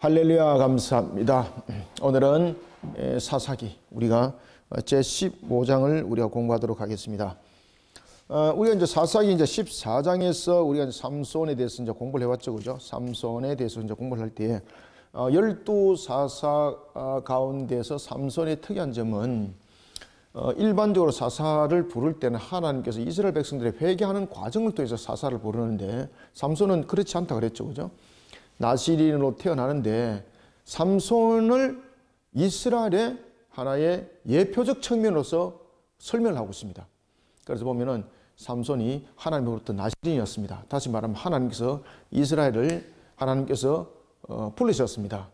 할렐루야, 감사합니다. 오늘은 사사기 우리가 제15장을 우리가 공부하도록 하겠습니다. 우리가 이제 사사기 이제 14장에서 우리가 이제 삼손에 대해서 이제 공부를 해왔죠, 그죠? 삼손에 대해서 이제 공부를 할 때 12사사 가운데서 삼손의 특이한 점은 일반적으로 사사를 부를 때는 하나님께서 이스라엘 백성들의 회개하는 과정을 통해서 사사를 부르는데 삼손은 그렇지 않다 그랬죠, 그죠? 나시린으로 태어나는데 삼손을 이스라엘의 하나의 예표적 측면으로서 설명을 하고 있습니다. 그래서 보면은 삼손이 하나님으로부터 나시린이었습니다. 다시 말하면 하나님께서 이스라엘을 부르셨습니다.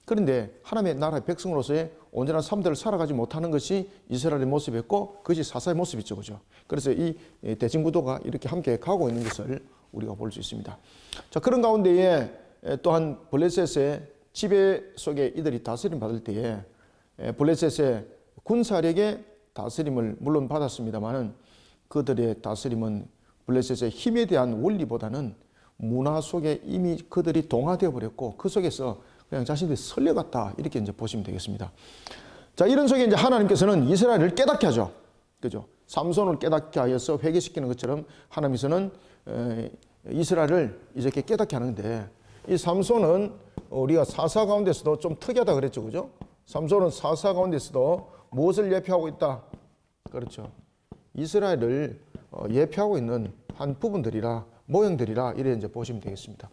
그런데 하나님의 나라의 백성으로서의 온전한 삶들을 살아가지 못하는 것이 이스라엘의 모습이었고 그것이 사사의 모습이죠, 그죠? 그래서 이 대진구도가 이렇게 함께 가고 있는 것을 우리가 볼 수 있습니다. 자, 그런 가운데에 또한 블레셋의 지배 속에 이들이 다스림 받을 때에 블레셋의 군사력의 다스림을 물론 받았습니다만은 그들의 다스림은 블레셋의 힘에 대한 원리보다는 문화 속에 이미 그들이 동화되어 버렸고 그 속에서 그냥 자신들이 설려갔다 이렇게 이제 보시면 되겠습니다. 자, 이런 속에 이제 하나님께서는 이스라엘을 깨닫게 하죠, 그죠? 삼손을 깨닫게 하여서 회개시키는 것처럼 하나님께서는 이스라엘을 이렇게 깨닫게 하는데. 이 삼손은 우리가 사사 가운데서도 좀 특이하다 그랬죠, 그죠? 삼손은 사사 가운데서도 무엇을 예표하고 있다? 그렇죠. 이스라엘을 예표하고 있는 한 부분들이라 모형들이라 이래 이제 보시면 되겠습니다.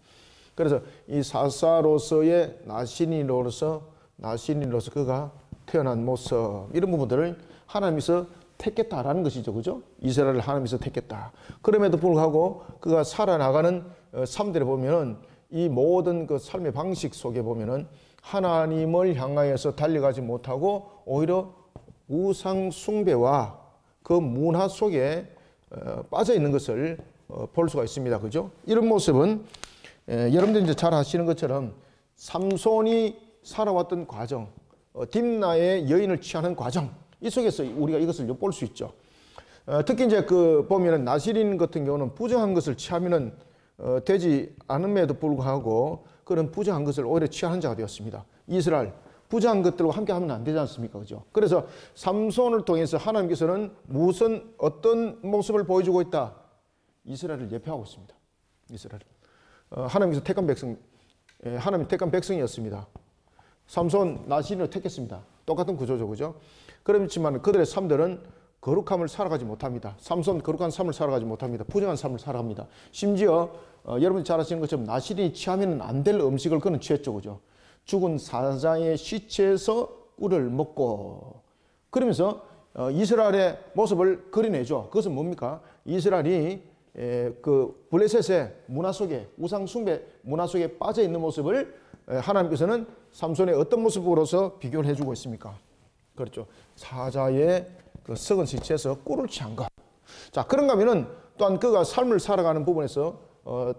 그래서 이 사사로서의 나시린으로서 그가 태어난 모습 이런 부분들을 하나님께서 택했다라는 것이죠, 그죠? 이스라엘을 하나님께서 택했다. 그럼에도 불구하고 그가 살아나가는 삶들을 보면은 이 모든 그 삶의 방식 속에 보면은 하나님을 향하여서 달려가지 못하고 오히려 우상 숭배와 그 문화 속에 빠져 있는 것을 볼 수가 있습니다, 그죠? 이런 모습은 여러분들 이제 잘 아시는 것처럼 삼손이 살아왔던 과정, 딥나의 여인을 취하는 과정, 이 속에서 우리가 이것을 볼 수 있죠. 특히 이제 그 보면은 나시린 같은 경우는 부정한 것을 취하면은 되지 않음에도 불구하고 그런 부정한 것을 오히려 취하는 자가 되었습니다. 이스라엘 부정한 것들과 함께 하면 안 되지 않습니까, 그죠? 그래서 삼손을 통해서 하나님께서는 어떤 모습을 보여주고 있다? 이스라엘을 예표하고 있습니다. 이스라엘. 하나님께서 택한 백성, 하나님 택한 백성이었습니다. 삼손 나시린을 택했습니다. 똑같은 구조죠, 그죠? 그렇지만 그들의 삶들은 거룩함을 살아가지 못합니다. 삼손 거룩한 삶을 살아가지 못합니다. 부정한 삶을 살아갑니다. 심지어 여러분이 잘 아시는 것처럼 나시린이 취하면 안 될 음식을 그는 취했죠, 그죠? 죽은 사자의 시체에서 꿀을 먹고 그러면서 이스라엘의 모습을 그려내죠. 그것은 뭡니까? 이스라엘이 그 블레셋의 문화 속에 우상 숭배 문화 속에 빠져 있는 모습을 하나님께서는 삼손의 어떤 모습으로서 비교를 해주고 있습니까? 그렇죠. 사자의 그 썩은 시체에서 꿀을 취한 것. 자, 그런가 하면은 또한 그가 삶을 살아가는 부분에서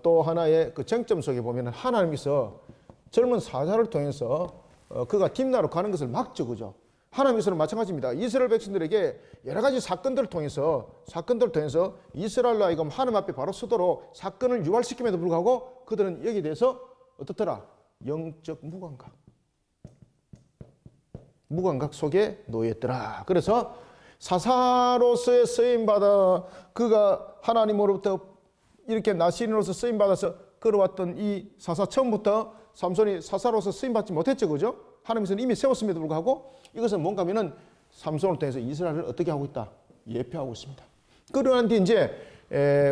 또 하나의 그 쟁점 속에 보면은 하나님께서 젊은 사자를 통해서 그가 딥나로 가는 것을 막죠, 그죠? 하나님께서는 마찬가지입니다. 이스라엘 백성들에게 여러 가지 사건들을 통해서 이스라엘로 하여금 하나님 앞에 바로 서도록 사건을 유발시킴에도 불구하고 그들은 여기에 대해서 어떻더라? 영적 무감각 속에 놓였더라. 그래서 사사로서의 쓰임받아 그가 하나님으로부터 이렇게 나시린으로서 쓰임받아서 걸어왔던 이 사사 처음부터 삼손이 사사로서 쓰임받지 못했죠, 그죠? 하나님께서는 이미 세웠음에도 불구하고 이것은 뭔가 하면은 삼손을 통해서 이스라엘을 어떻게 하고 있다? 예표하고 있습니다. 그러한 뒤 이제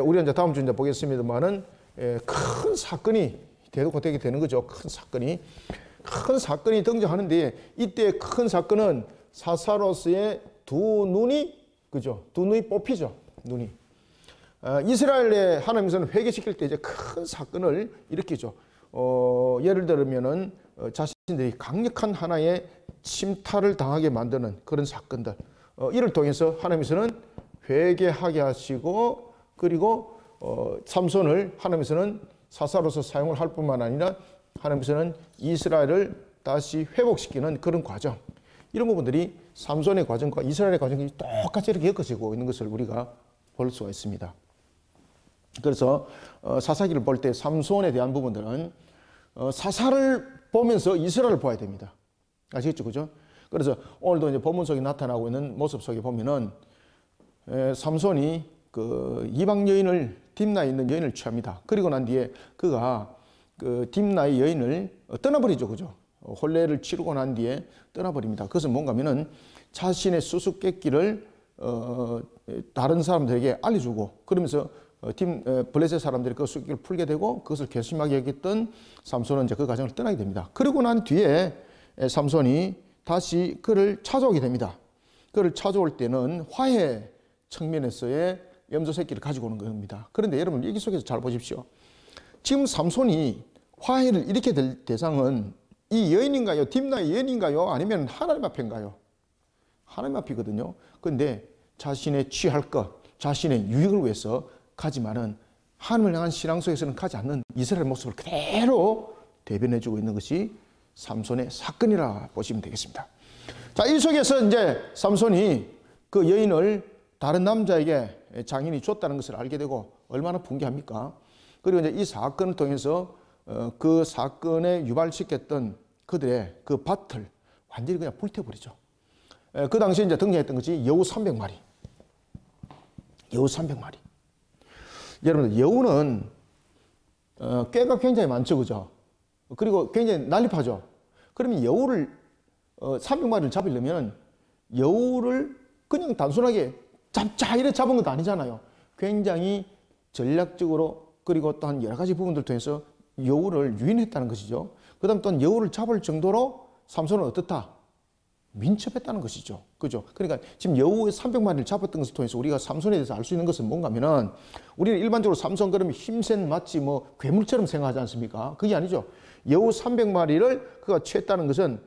우리가 이제 다음 주 이제 보겠습니다만은 큰 사건이 되게 되는 거죠. 큰 사건이 등장하는데 이때 큰 사건은 사사로서의 두 눈이, 그죠? 두 눈이 뽑히죠. 눈이. 이스라엘의 하나님께서는 회개시킬 때 이제 큰 사건을 일으키죠. 예를 들면은 자신들이 강력한 하나의 침탈을 당하게 만드는 그런 사건들. 이를 통해서 하나님께서는 회개하게 하시고 그리고 삼손을 하나님께서는 사사로서 사용을 할 뿐만 아니라 하나님께서는 이스라엘을 다시 회복시키는 그런 과정. 이런 부분들이 삼손의 과정과 이스라엘의 과정이 똑같이 이렇게 엮어지고 있는 것을 우리가 볼 수가 있습니다. 그래서 사사기를 볼 때 삼손에 대한 부분들은 사사를 보면서 이스라엘을 봐야 됩니다. 아시겠죠? 그죠? 그래서 오늘도 이제 본문 속에 나타나고 있는 모습 속에 보면은 삼손이 그 이방 여인을 딥나에 있는 여인을 취합니다. 그리고 난 뒤에 그가 그 딥나의 여인을 떠나버리죠. 그죠? 혼례를 치르고 난 뒤에 떠나버립니다. 그것은 뭔가 하면은 자신의 수수께끼를 다른 사람들에게 알려주고 그러면서 블레셋 사람들이 그 수수께끼를 풀게 되고 그것을 괘씸하게 여겼던 삼손은 이제 그 가정을 떠나게 됩니다. 그리고 난 뒤에 삼손이 다시 그를 찾아오게 됩니다. 그를 찾아올 때는 화해 측면에서의 염소 새끼를 가지고 오는 겁니다. 그런데 여러분 여기 속에서 잘 보십시오. 지금 삼손이 화해를 일으키게 될 대상은 이 여인인가요? 딥나의 여인인가요? 아니면 하나님 앞인가요? 하나님 앞이거든요. 그런데 자신의 취할 것, 자신의 유익을 위해서 가지만은 하나님을 향한 신앙 속에서는 가지 않는 이스라엘 모습을 그대로 대변해주고 있는 것이 삼손의 사건이라 보시면 되겠습니다. 자, 이 속에서 이제 삼손이 그 여인을 다른 남자에게 장인이 줬다는 것을 알게 되고 얼마나 분개합니까? 그리고 이제 이 사건을 통해서 그 사건에 유발시켰던 그들의 그 밭을 완전히 그냥 불태워버리죠. 그 당시에 이제 등장했던 것이 여우 300마리. 여우 300마리. 여러분들, 여우는 꾀가 굉장히 많죠. 그죠? 그리고 굉장히 난립하죠. 그러면 여우를 300마리를 잡으려면 여우를 그냥 단순하게 잡자 이래 잡은 것도 아니잖아요. 굉장히 전략적으로 그리고 또한 여러 가지 부분들 통해서 여우를 유인했다는 것이죠. 그 다음 또한 여우를 잡을 정도로 삼손은 어떻다? 민첩했다는 것이죠. 그죠? 그러니까 지금 여우 300마리를 잡았던 것을 통해서 우리가 삼손에 대해서 알 수 있는 것은 뭔가 하면은 우리는 일반적으로 삼손 그러면 힘센 마치 뭐 괴물처럼 생각하지 않습니까? 그게 아니죠. 여우 300마리를 그가 취했다는 것은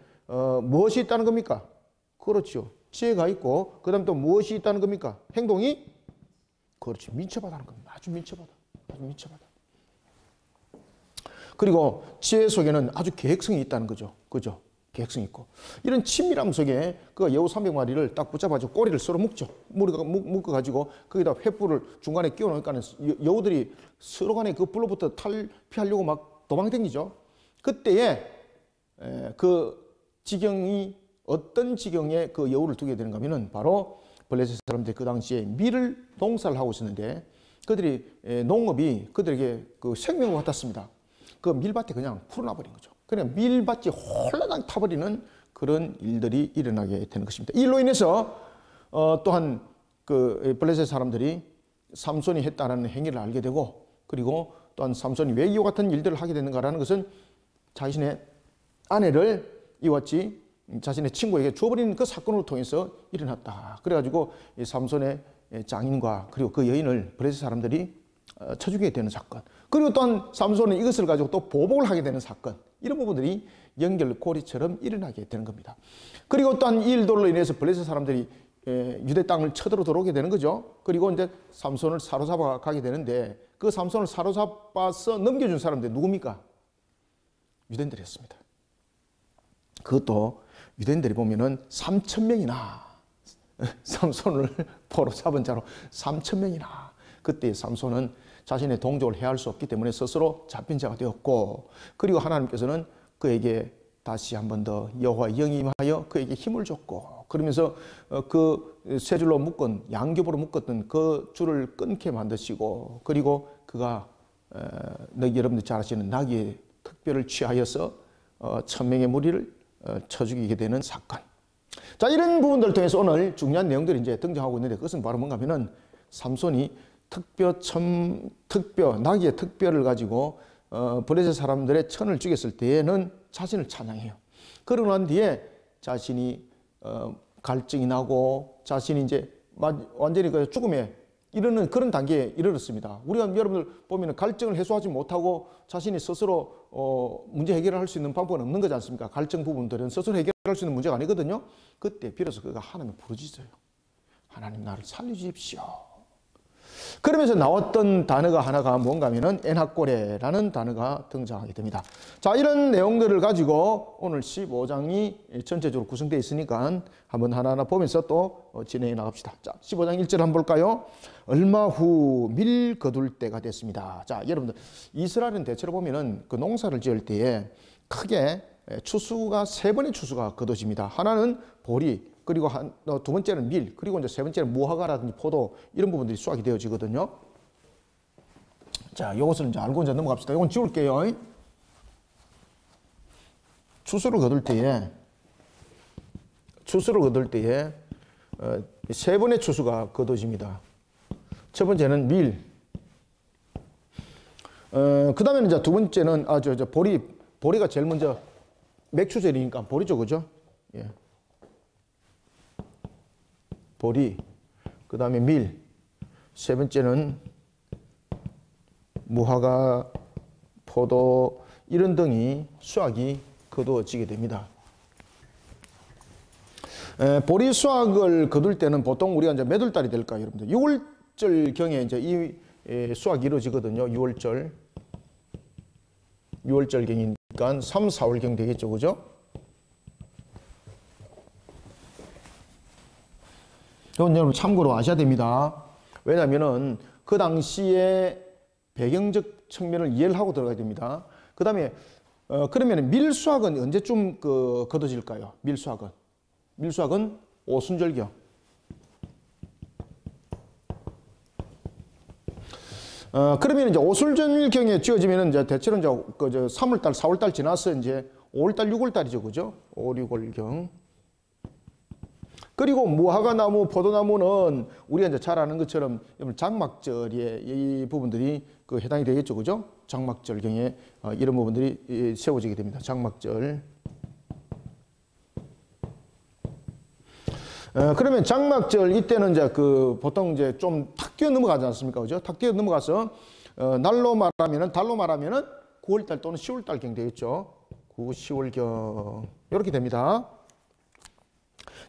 무엇이 있다는 겁니까? 그렇죠. 지혜가 있고 그 다음 또 무엇이 있다는 겁니까? 행동이? 그렇지. 민첩하다는 겁니다. 아주 민첩하다. 아주 민첩하다. 그리고 지혜 속에는 아주 계획성이 있다는 거죠. 그죠? 계획성이 있고. 이런 친밀함 속에 그 여우 300마리를 딱 붙잡아서 꼬리를 썰어 묶죠. 묶어가지고 거기다 횃불을 중간에 끼워 놓으니까 여우들이 서로 간에 그 불로부터 탈피하려고 막 도망다니죠. 그때에 그 지경이 어떤 지경에 그 여우를 두게 되는가 하면은 바로 블레셋 사람들이 그 당시에 밀을 농사를 하고 있었는데 그들이 농업이 그들에게 그 생명과 같았습니다. 그 밀밭에 그냥 풀어놔버린 거죠. 그냥 밀밭이 홀라당 타버리는 그런 일들이 일어나게 되는 것입니다. 이 일로 인해서 또한 그 블레셋 사람들이 삼손이 했다는 행위를 알게 되고 그리고 또한 삼손이 왜 이와 같은 일들을 하게 되는가라는 것은 자신의 아내를 이같이 자신의 친구에게 줘버리는 그 사건을 통해서 일어났다. 그래가지고 이 삼손의 장인과 그리고 그 여인을 블레셋 사람들이 쳐주게 되는 사건. 그리고 또한 삼손은 이것을 가지고 또 보복을 하게 되는 사건. 이런 부분들이 연결고리처럼 일어나게 되는 겁니다. 그리고 또한 이 일들로 인해서 블레셋 사람들이 유대 땅을 쳐들어 들어오게 되는 거죠. 그리고 이제 삼손을 사로잡아 가게 되는데 그 삼손을 사로잡아서 넘겨준 사람들 누굽니까? 유대인들이었습니다. 그것도 유대인들이 보면은 3,000명이나 삼손을 포로 잡은 자로 3,000명이나 그때 삼손은 자신의 동족을 해할 수 없기 때문에 스스로 잡힌 자가 되었고 그리고 하나님께서는 그에게 다시 한 번 더 여호와의 영이 임하여 그에게 힘을 줬고 그러면서 그 세 줄로 묶은 양겹으로 묶었던 그 줄을 끊게 만드시고 그리고 그가 여러분들 잘 아시는 나귀의 특별을 취하여서 1,000명의 무리를 쳐 죽이게 되는 사건. 자, 이런 부분들을 통해서 오늘 중요한 내용들이 이제 등장하고 있는데 그것은 바로 뭔가 하면은 삼손이 나귀의 특별을 가지고 블레셋 사람들의 천을 죽였을 때에는 자신을 찬양해요. 그러고 난 뒤에 자신이 갈증이 나고 자신이 이제 완전히 그 죽음에 이르는 그런 단계에 이르렀습니다. 우리가 여러분들 보면 갈증을 해소하지 못하고 자신이 스스로 문제 해결을 할 수 있는 방법은 없는 거지 않습니까? 갈증 부분들은 스스로 해결할 수 있는 문제가 아니거든요. 그때 비로소 그가 하나님을 부르짖어요. 하나님 나를 살려주십시오. 그러면서 나왔던 단어가 하나가 뭔가 하면은 엔하꼬레라는 단어가 등장하게 됩니다. 자, 이런 내용들을 가지고 오늘 15장이 전체적으로 구성되어 있으니까 한번 하나하나 보면서 또 진행해 나갑시다. 자, 15장 1절 한번 볼까요? 얼마 후 밀 거둘 때가 됐습니다. 자, 여러분들 이스라엘은 대체로 보면은 그 농사를 지을 때에 크게 추수가 세 번의 추수가 거둬집니다. 하나는 보리, 그리고 두 번째는 밀, 그리고 이제 세 번째는 무화과라든지 포도 이런 부분들이 수확이 되어지거든요. 자, 요것을 이제 알고 이제 넘어갑시다. 이건 지울게요. 추수를 거둘 때에 세 번의 추수가 거둬집니다. 첫 번째는 밀. 그 다음에는 이제 두 번째는 보리가 제일 먼저 맥추절이니까 보리죠, 그죠? 예. 보리. 그 다음에 밀. 세 번째는 무화과, 포도 이런 등이 수확이 거두어지게 됩니다. 보리 수확을 거둘 때는 보통 우리가 이제 몇 월달이 될까요, 여러분들? 6월절 경에 이제 이 수확이 이루어지거든요. 6월절 경이니까 3, 4월 경 되겠죠, 그죠? 이건 여러분 참고로 아셔야 됩니다. 왜냐하면은 그 당시에 배경적 측면을 이해를 하고 들어가야 됩니다. 그 다음에 그러면 밀수확은 언제쯤 거둬질까요? 밀수확은 오순절경. 그러면 이제 오순절경에 지어지면 이제 대체로 이제 3월달, 4월달 지나서 이제 5월달, 6월달이죠, 그죠? 5, 6월경. 그리고 무화과나무, 포도나무는 우리가 이제 잘 아는 것처럼 장막절에 이 부분들이 해당이 되겠죠, 그죠? 장막절경에 이런 부분들이 세워지게 됩니다. 장막절. 그러면 장막절 이때는 이제 보통 이제 좀 탁 뛰어 넘어가지 않습니까, 그죠? 탁 뛰어 넘어가서 달로 말하면은 9월달 또는 10월달경 되겠죠. 9, 10월경 이렇게 됩니다.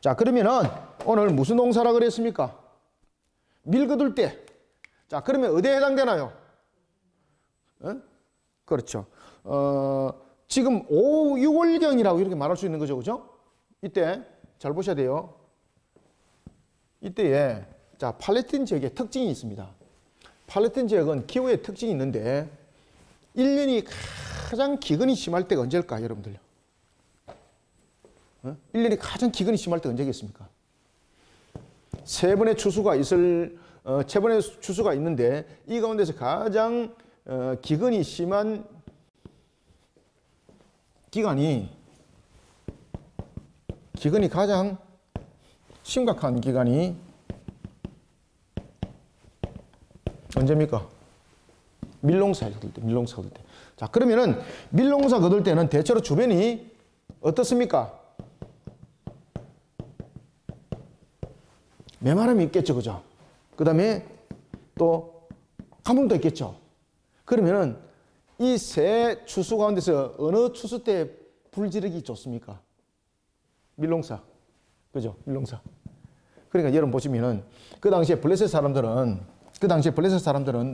자, 그러면은 오늘 무슨 농사라 그랬습니까? 밀 거둘 때. 자, 그러면 어디에 해당되나요? 그렇죠. 지금 5, 6월경이라고 이렇게 말할 수 있는 거죠, 그죠? 이때 잘 보셔야 돼요. 이때에 자, 팔레틴 지역의 특징이 있습니다. 팔레틴 지역은 기후의 특징이 있는데 1년이 가장 기근이 심할 때가 언제일까요, 여러분들? 1년이 가장 기근이 심할 때 언제겠습니까? 세 번의 추수가 있는데 이 가운데서 가장 기근이 심한 기간이 가장 심각한 기간이 언제입니까? 밀농사 거둘 때. 자, 그러면은 밀농사 거둘 때는 대체로 주변이 어떻습니까? 메마름이 있겠죠, 그죠? 그 다음에 또 가뭄도 있겠죠. 그러면은 이 세 추수 가운데서 어느 추수 때 불지르기 좋습니까? 밀농사. 그죠? 밀농사. 그러니까 여러분 보시면은 그 당시에 블레셋 사람들은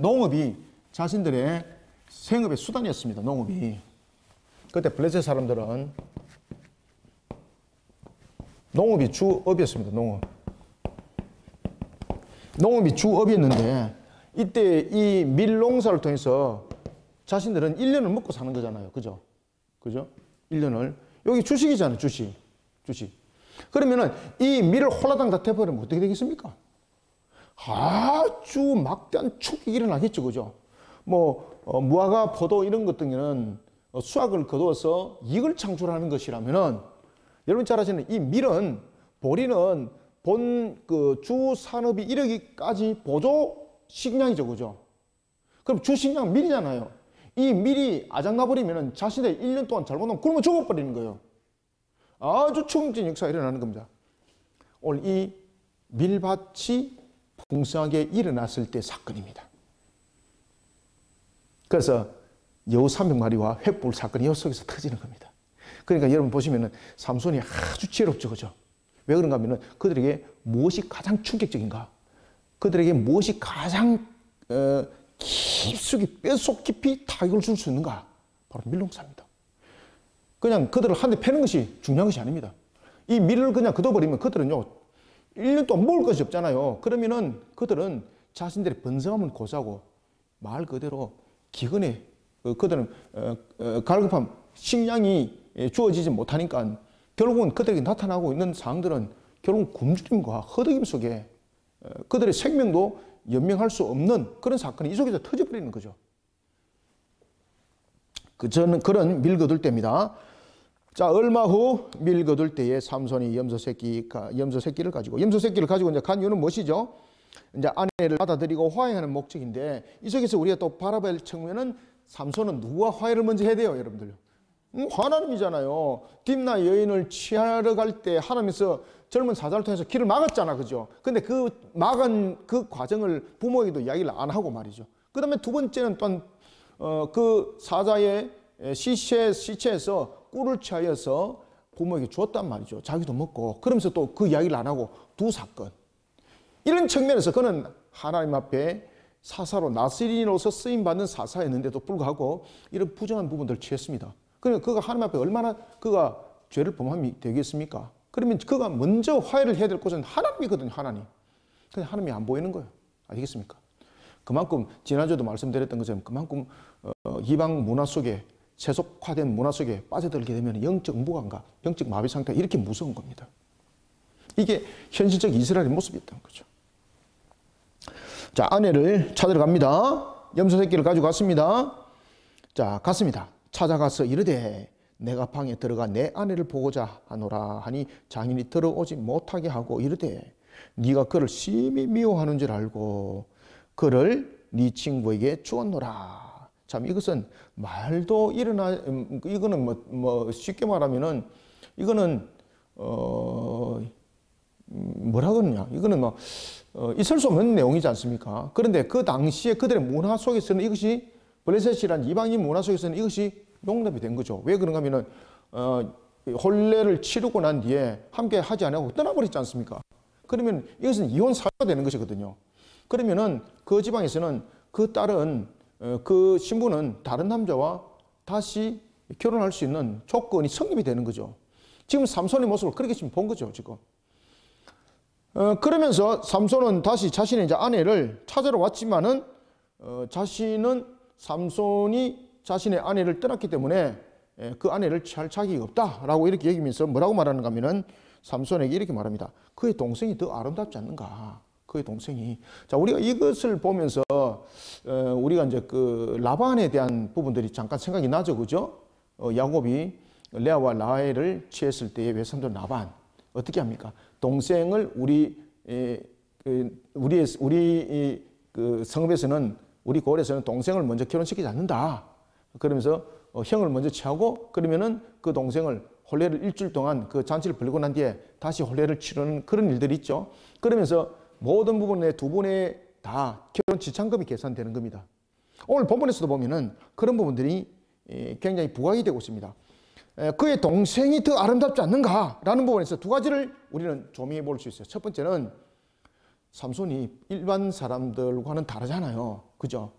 농업이 자신들의 생업의 수단이었습니다. 농업이. 그때 블레셋 사람들은 농업이 주업이었습니다. 농업이 주업이었는데 이때 이 밀농사를 통해서 자신들은 1년을 먹고 사는 거잖아요. 그죠? 1년을. 여기 주식이잖아요. 주식. 그러면은 이 밀을 홀라당 다 태버리면 어떻게 되겠습니까? 아주 막대한 축이 일어나겠죠. 그죠? 무화과, 포도 이런 것 등에는 수확을 거두어서 이익을 창출하는 것이라면은 여러분 잘 아시는 이 밀은, 보리는 본 주 산업이 이르기까지 보조 식량이죠. 그죠? 그럼 주 식량 밀이잖아요. 이 밀이 아작나버리면 자신의 1년 동안 잘못하면 굶어 죽어버리는 거예요. 아주 충격적인 역사가 일어나는 겁니다. 오늘 이 밀밭이 풍성하게 일어났을 때 사건입니다. 그래서 여우 300마리와 횃불 사건이 이 속에서 터지는 겁니다. 그러니까 여러분 보시면은 삼손이 아주 지혜롭죠. 그죠? 왜 그런가 하면은 그들에게 무엇이 가장 충격적인가? 그들에게 무엇이 가장 깊숙이 뼛속 깊이 타격을 줄 수 있는가? 바로 밀농사입니다. 그냥 그들을 한 대 패는 것이 중요한 것이 아닙니다. 이 밀을 그냥 걷어버리면 그들은요 1년 동안 먹을 것이 없잖아요. 그러면은 그들은 자신들의 번성함은 고사하고 말 그대로 기근에 그들은 갈급함, 식량이 주어지지 못하니까 결국은 그들에게 나타나고 있는 사항들은 결국 굶주림과 허덕임 속에 그들의 생명도 연명할 수 없는 그런 사건이 이 속에서 터져버리는 거죠. 저는 그런 밀거둘 때입니다. 자, 얼마 후 밀거둘 때에 삼손이 염소 새끼를 가지고 이제 간 이유는 무엇이죠? 이제 아내를 받아들이고 화해하는 목적인데 이 속에서 우리가 또 바라볼 측면은 삼손은 누구와 화해를 먼저 해야 돼요, 여러분들? 하나님이잖아요. 딥나 여인을 취하러 갈 때 하나님께서 젊은 사자를 통해서 길을 막았잖아, 그죠? 근데 그 막은 그 과정을 부모에게도 이야기를 안 하고 말이죠. 그 다음에 두 번째는 또한 그 사자의 시체에서 꿀을 취하여서 부모에게 주었단 말이죠. 자기도 먹고. 그러면서 또 그 이야기를 안 하고 두 사건. 이런 측면에서 그는 하나님 앞에 사사로 나스린으로서 쓰임받는 사사였는데도 불구하고 이런 부정한 부분들을 취했습니다. 그러니까 그가 하나님 앞에 얼마나 그가 죄를 범함이 되겠습니까? 그러면 그가 먼저 화해를 해야 될 곳은 하나님이거든요, 하나님. 근데 하나님이 안 보이는 거예요. 아시겠습니까? 그만큼 지난주에도 말씀드렸던 것처럼 그만큼 이방 문화 속에 세속화된 문화 속에 빠져들게 되면 영적 무감각, 영적 마비 상태가 이렇게 무서운 겁니다. 이게 현실적 이스라엘의 모습이었던 거죠. 자, 아내를 찾으러 갑니다. 염소 새끼를 가지고 갔습니다. 자, 갔습니다. 찾아가서 이르되 내가 방에 들어가 내 아내를 보고자 하노라 하니 장인이 들어오지 못하게 하고 이르되 네가 그를 심히 미워하는 줄 알고 그를 네 친구에게 주었노라. 참 이것은 말도 이거는 뭐 쉽게 말하면은 이거는 뭐라 그러냐, 이거는 뭐 있을 수 없는 내용이지 않습니까? 그런데 그 당시에 그들의 문화 속에서는 이것이 블레셋이란 이방인 문화 속에서는 이것이 용납이 된 거죠. 왜 그런가 하면은 혼례를 치르고 난 뒤에 함께 하지 않고 떠나버렸지 않습니까? 그러면 이것은 이혼 사유가 되는 것이거든요. 그러면은 그 지방에서는 그 딸은 그 신부는 다른 남자와 다시 결혼할 수 있는 조건이 성립이 되는 거죠. 지금 삼손의 모습을 그렇게 지금 본 거죠, 지금. 그러면서 삼손은 다시 자신의 이제 아내를 찾으러 왔지만은 삼손이 자신의 아내를 떠났기 때문에 그 아내를 취할 자격이 없다라고 이렇게 얘기하면서 뭐라고 말하는가 하면은 삼손에게 이렇게 말합니다. 그의 동생이 더 아름답지 않는가? 그의 동생이. 자, 우리가 이것을 보면서 우리가 이제 그 라반에 대한 부분들이 잠깐 생각이 나죠, 그죠? 야곱이 레아와 라헬을 취했을 때의 외삼촌 라반 어떻게 합니까? 동생을 우리 그 성읍에서는 우리 고을에서는 동생을 먼저 결혼시키지 않는다. 그러면서 형을 먼저 취하고 그러면은 그 동생을 혼례를 일주일 동안 그 잔치를 벌리고 난 뒤에 다시 혼례를 치르는 그런 일들이 있죠. 그러면서 모든 부분에 두 분의 다 결혼 지참금이 계산되는 겁니다. 오늘 본문에서도 보면은 그런 부분들이 굉장히 부각이 되고 있습니다. 그의 동생이 더 아름답지 않는가라는 부분에서 두 가지를 우리는 조명해 볼 수 있어요. 첫 번째는 삼손이 일반 사람들과는 다르잖아요. 그죠?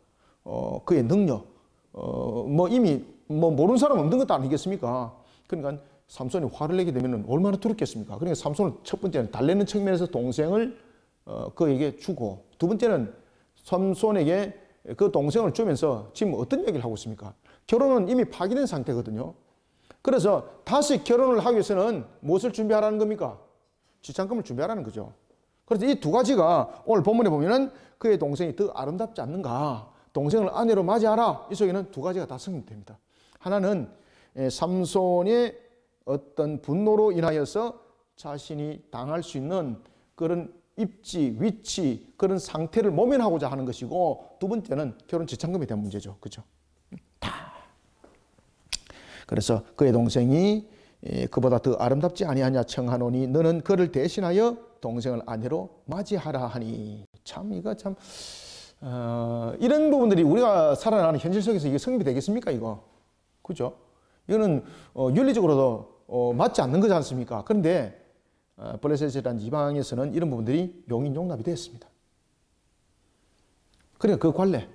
그의 능력, 뭐 이미 뭐 모르는 사람 없는 것도 아니겠습니까? 그러니까 삼손이 화를 내게 되면 얼마나 두렵겠습니까? 그러니까 삼손은 첫 번째는 달래는 측면에서 동생을 그에게 주고, 두 번째는 삼손에게 그 동생을 주면서 지금 어떤 얘기를 하고 있습니까? 결혼은 이미 파기된 상태거든요. 그래서 다시 결혼을 하기 위해서는 무엇을 준비하라는 겁니까? 지참금을 준비하라는 거죠. 그래서 이 두 가지가 오늘 본문에 보면은 그의 동생이 더 아름답지 않는가, 동생을 아내로 맞이하라, 이 속에는 두 가지가 다 성립됩니다. 하나는 삼손의 어떤 분노로 인하여서 자신이 당할 수 있는 그런 입지, 위치, 그런 상태를 모면하고자 하는 것이고, 두 번째는 결혼 지참금에 대한 문제죠. 그죠? 그래서 그의 동생이 그보다 더 아름답지 아니하냐 청하노니 너는 그를 대신하여 동생을 아내로 맞이하라 하니. 참 이거 참 이런 부분들이 우리가 살아가는 현실 속에서 이게 성립이 되겠습니까, 이거? 그죠? 이거는 윤리적으로도 맞지 않는 거지 않습니까? 그런데 블레셋이라는 이방에서는 이런 부분들이 용인 용납이 됐습니다. 그러니까 그 관례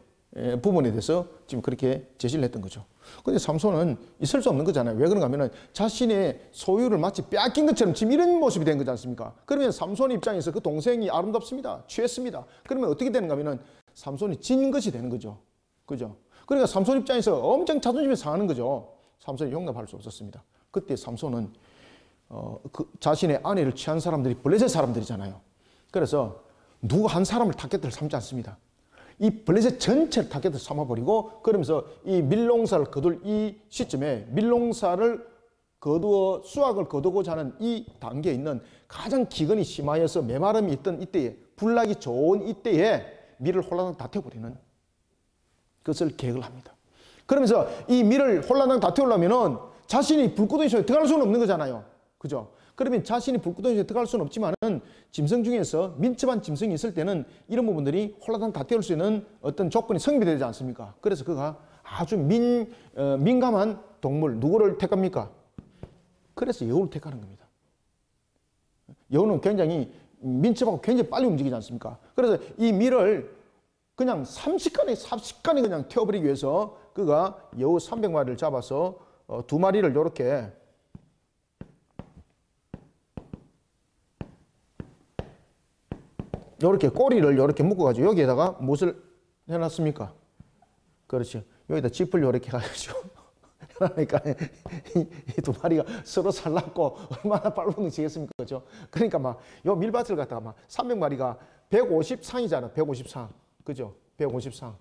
부분에 대해서 지금 그렇게 제시를 했던 거죠. 근데 삼손은 있을 수 없는 거잖아요. 왜 그런가 하면은 자신의 소유를 마치 빼앗긴 것처럼 지금 이런 모습이 된 거지 않습니까? 그러면 삼손 입장에서 그 동생이 아름답습니다. 취했습니다. 그러면 어떻게 되는가 하면은 삼손이 진 것이 되는 거죠. 그죠? 그러니까 삼손 입장에서 엄청 자존심이 상하는 거죠. 삼손이 용납할 수 없었습니다. 그때 삼손은 그 자신의 아내를 취한 사람들이 블레셋 사람들이잖아요. 그래서 누구 한 사람을 타겟을 삼지 않습니다. 이 블레셋 전체를 타겟을 삼아버리고 그러면서 이 밀농사를 거둘 이 시점에 밀농사를 거두어 수확을 거두고자 하는 이 단계에 있는 가장 기근이 심하여서 메마름이 있던 이때에 불나기 좋은 이때에 밀을 홀라당 다 태워버리는 것을 계획을 합니다. 그러면서 이 밀을 홀라당 다 태우려면은 자신이 불구덩이 속에 들어갈 수는 없는 거잖아요. 그죠? 그러면 자신이 불구덩이 속에 들어갈 수는 없지만은 짐승 중에서 민첩한 짐승이 있을 때는 이런 부분들이 홀라당 다 태울 수 있는 어떤 조건이 성립되지 않습니까? 그래서 그가 아주 민감한 동물 누구를 택합니까? 그래서 여우를 택하는 겁니다. 여우는 굉장히 민첩하고 굉장히 빨리 움직이지 않습니까? 그래서 이 밀을 그냥 삽시간에 그냥 태워버리기 위해서 그가 여우 300마리를 잡아서 2마리를 요렇게 꼬리를 이렇게 묶어가지고 여기에다가 무엇을 해놨습니까? 그렇죠. 여기다 짚을 요렇게 해가지고 그러니까 이 2마리가 서로 살랐고 얼마나 빨라지겠습니까? 그죠? 그러니까 막 요 밀밭을 갖다가 막 300마리가 150상이잖아. 150상. 그죠? 150상.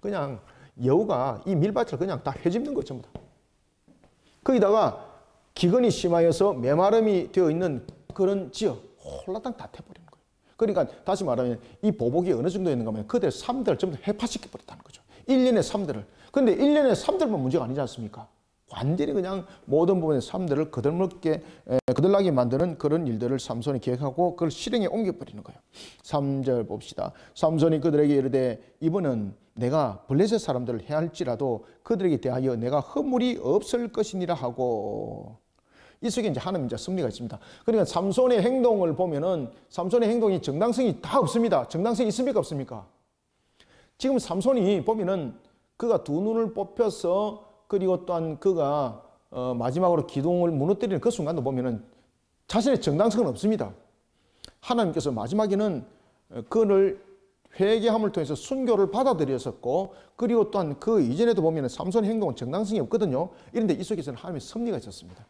그냥 여우가 이 밀밭을 그냥 다 헤집는 거 전부 다. 거기다가 기근이 심하여서 메마름이 되어 있는 그런 지역 홀라당 다 태버리는 거예요. 그러니까 다시 말하면 이 보복이 어느 정도 있는가 하면 그들 삶들을 전부 다 해파시켜 버렸다는 거죠. 1년의 삶들을. 근데 1년의 삶들만 문제가 아니지 않습니까? 완전히 그냥 모든 부분의 삶들을 거들나게 만드는 그런 일들을 삼손이 계획하고 그걸 실행에 옮겨버리는 거예요. 3절 봅시다. 삼손이 그들에게 이르되 이번은 내가 블레셋 사람들을 해할지라도 그들에게 대하여 내가 허물이 없을 것이니라 하고 이 속에 이제 하나님 이제 승리가 있습니다. 그러니까 삼손의 행동을 보면은 삼손의 행동이 정당성이 다 없습니다. 정당성이 있습니까? 없습니까? 지금 삼손이 보면은 그가 두 눈을 뽑혀서 그리고 또한 그가 마지막으로 기둥을 무너뜨리는 그 순간도 보면은 자신의 정당성은 없습니다. 하나님께서 마지막에는 그를 회개함을 통해서 순교를 받아들였었고 그리고 또한 그 이전에도 보면은 삼손의 행동은 정당성이 없거든요. 이런데 이 속에서는 하나님의 섭리가 있었습니다.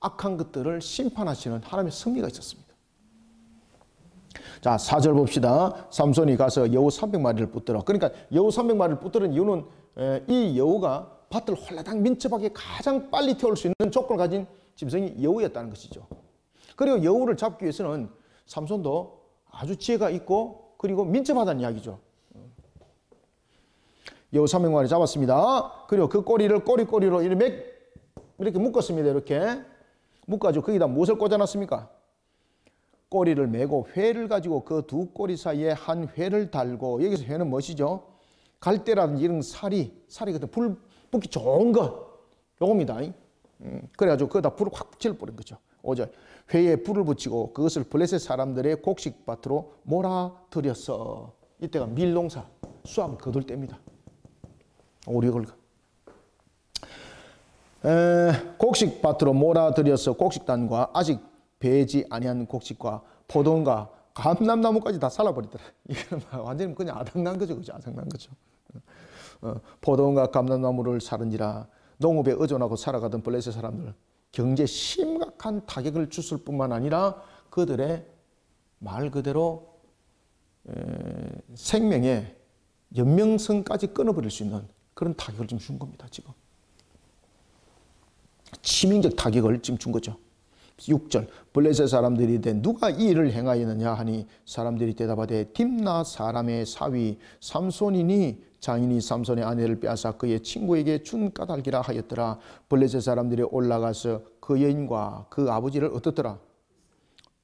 악한 것들을 심판하시는 하나님의 섭리가 있었습니다. 자, 4절 봅시다. 삼손이 가서 여우 300마리를 붙들어. 그러니까 여우 300마리를 붙들은 이유는 이 여우가 밭을 홀라당 민첩하게 가장 빨리 태울 수 있는 조건을 가진 짐승이 여우였다는 것이죠. 그리고 여우를 잡기 위해서는 삼손도 아주 지혜가 있고 그리고 민첩하다는 이야기죠. 여우 300마리 잡았습니다. 그리고 그 꼬리를 꼬리로 이렇게 묶었습니다. 이렇게 묶어가지고 거기다 무엇을 꽂아놨습니까? 꼬리를 메고 회를 가지고 그 두 꼬리 사이에 한 회를 달고 여기서 회는 무엇이죠? 갈대라든지 이런 사리 같은 불 붙기 좋은 것 요겁니다. 그래가지고 거기다 불을 확 질러버린 거죠. 5절 회에 불을 붙이고 그것을 블레셋 사람들의 곡식밭으로 몰아들였어. 이때가 밀농사 수확을 거둘 때입니다. 우리 이걸 곡식밭으로 몰아들여서 곡식단과 아직 배지 아니한 곡식과 포도원과 감람나무까지 다 살아버리더라. 이거는 완전히 그냥 아당난 거죠. 그죠? 아당난 거죠. 포도원과 감람나무를 사른지라. 농업에 의존하고 살아가던 블레셋 사람들 경제 심각한 타격을 줬을 뿐만 아니라 그들의 말 그대로 생명의 연명성까지 끊어버릴 수 있는 그런 타격을 좀 준 겁니다. 지금 치명적 타격을 지금 준 거죠. 6절 블레셋 사람들이 이르되 누가 이 일을 행하였느냐 하니 사람들이 대답하되 딥나 사람의 사위 삼손이니 장인이 삼손의 아내를 빼앗아 그의 친구에게 준 까닭이라 하였더라. 블레셋 사람들이 올라가서 그 여인과 그 아버지를 어떻더라?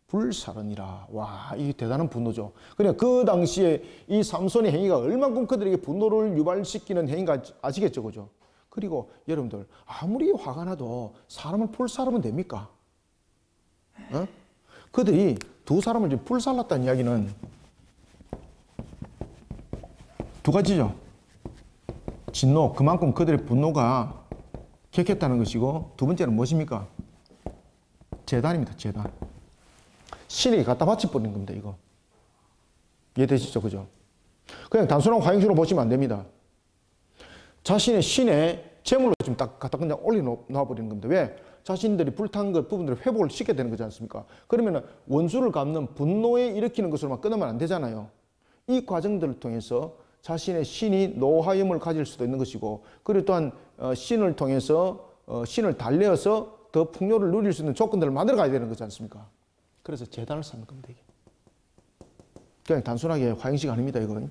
불사르니라. 와, 이게 대단한 분노죠. 그냥 그 당시에 이 삼손의 행위가 얼만큼 그들에게 분노를 유발시키는 행위가 아시겠죠, 그죠? 그리고 여러분들 아무리 화가 나도 사람을 불사르면 됩니까? 그들이 두 사람을 지금 불살랐다는 이야기는 두 가지죠. 진노, 그만큼 그들의 분노가 격했다는 것이고 두 번째는 무엇입니까? 재단입니다. 재단. 신에게 갖다 바쳐버린 겁니다. 이거 이해되시죠? 그죠? 그냥 단순한 화형식으로 보시면 안 됩니다. 자신의 신의 재물로 지금 딱 갖다 그냥 올려놓아버리는 겁니다. 왜? 자신들이 불탄 것 부분들을 회복을 시켜야 되는 거지 않습니까? 그러면 원수를 갚는 분노에 일으키는 것으로만 끝나면 안 되잖아요. 이 과정들을 통해서 자신의 신이 노하염을 가질 수도 있는 것이고, 그리고 또한 신을 통해서 신을 달래어서 더 풍요를 누릴 수 있는 조건들을 만들어 가야 되는 거지 않습니까? 그래서 제단을 쌓는 겁니다. 이게. 그냥 단순하게 화형식 아닙니다. 이건.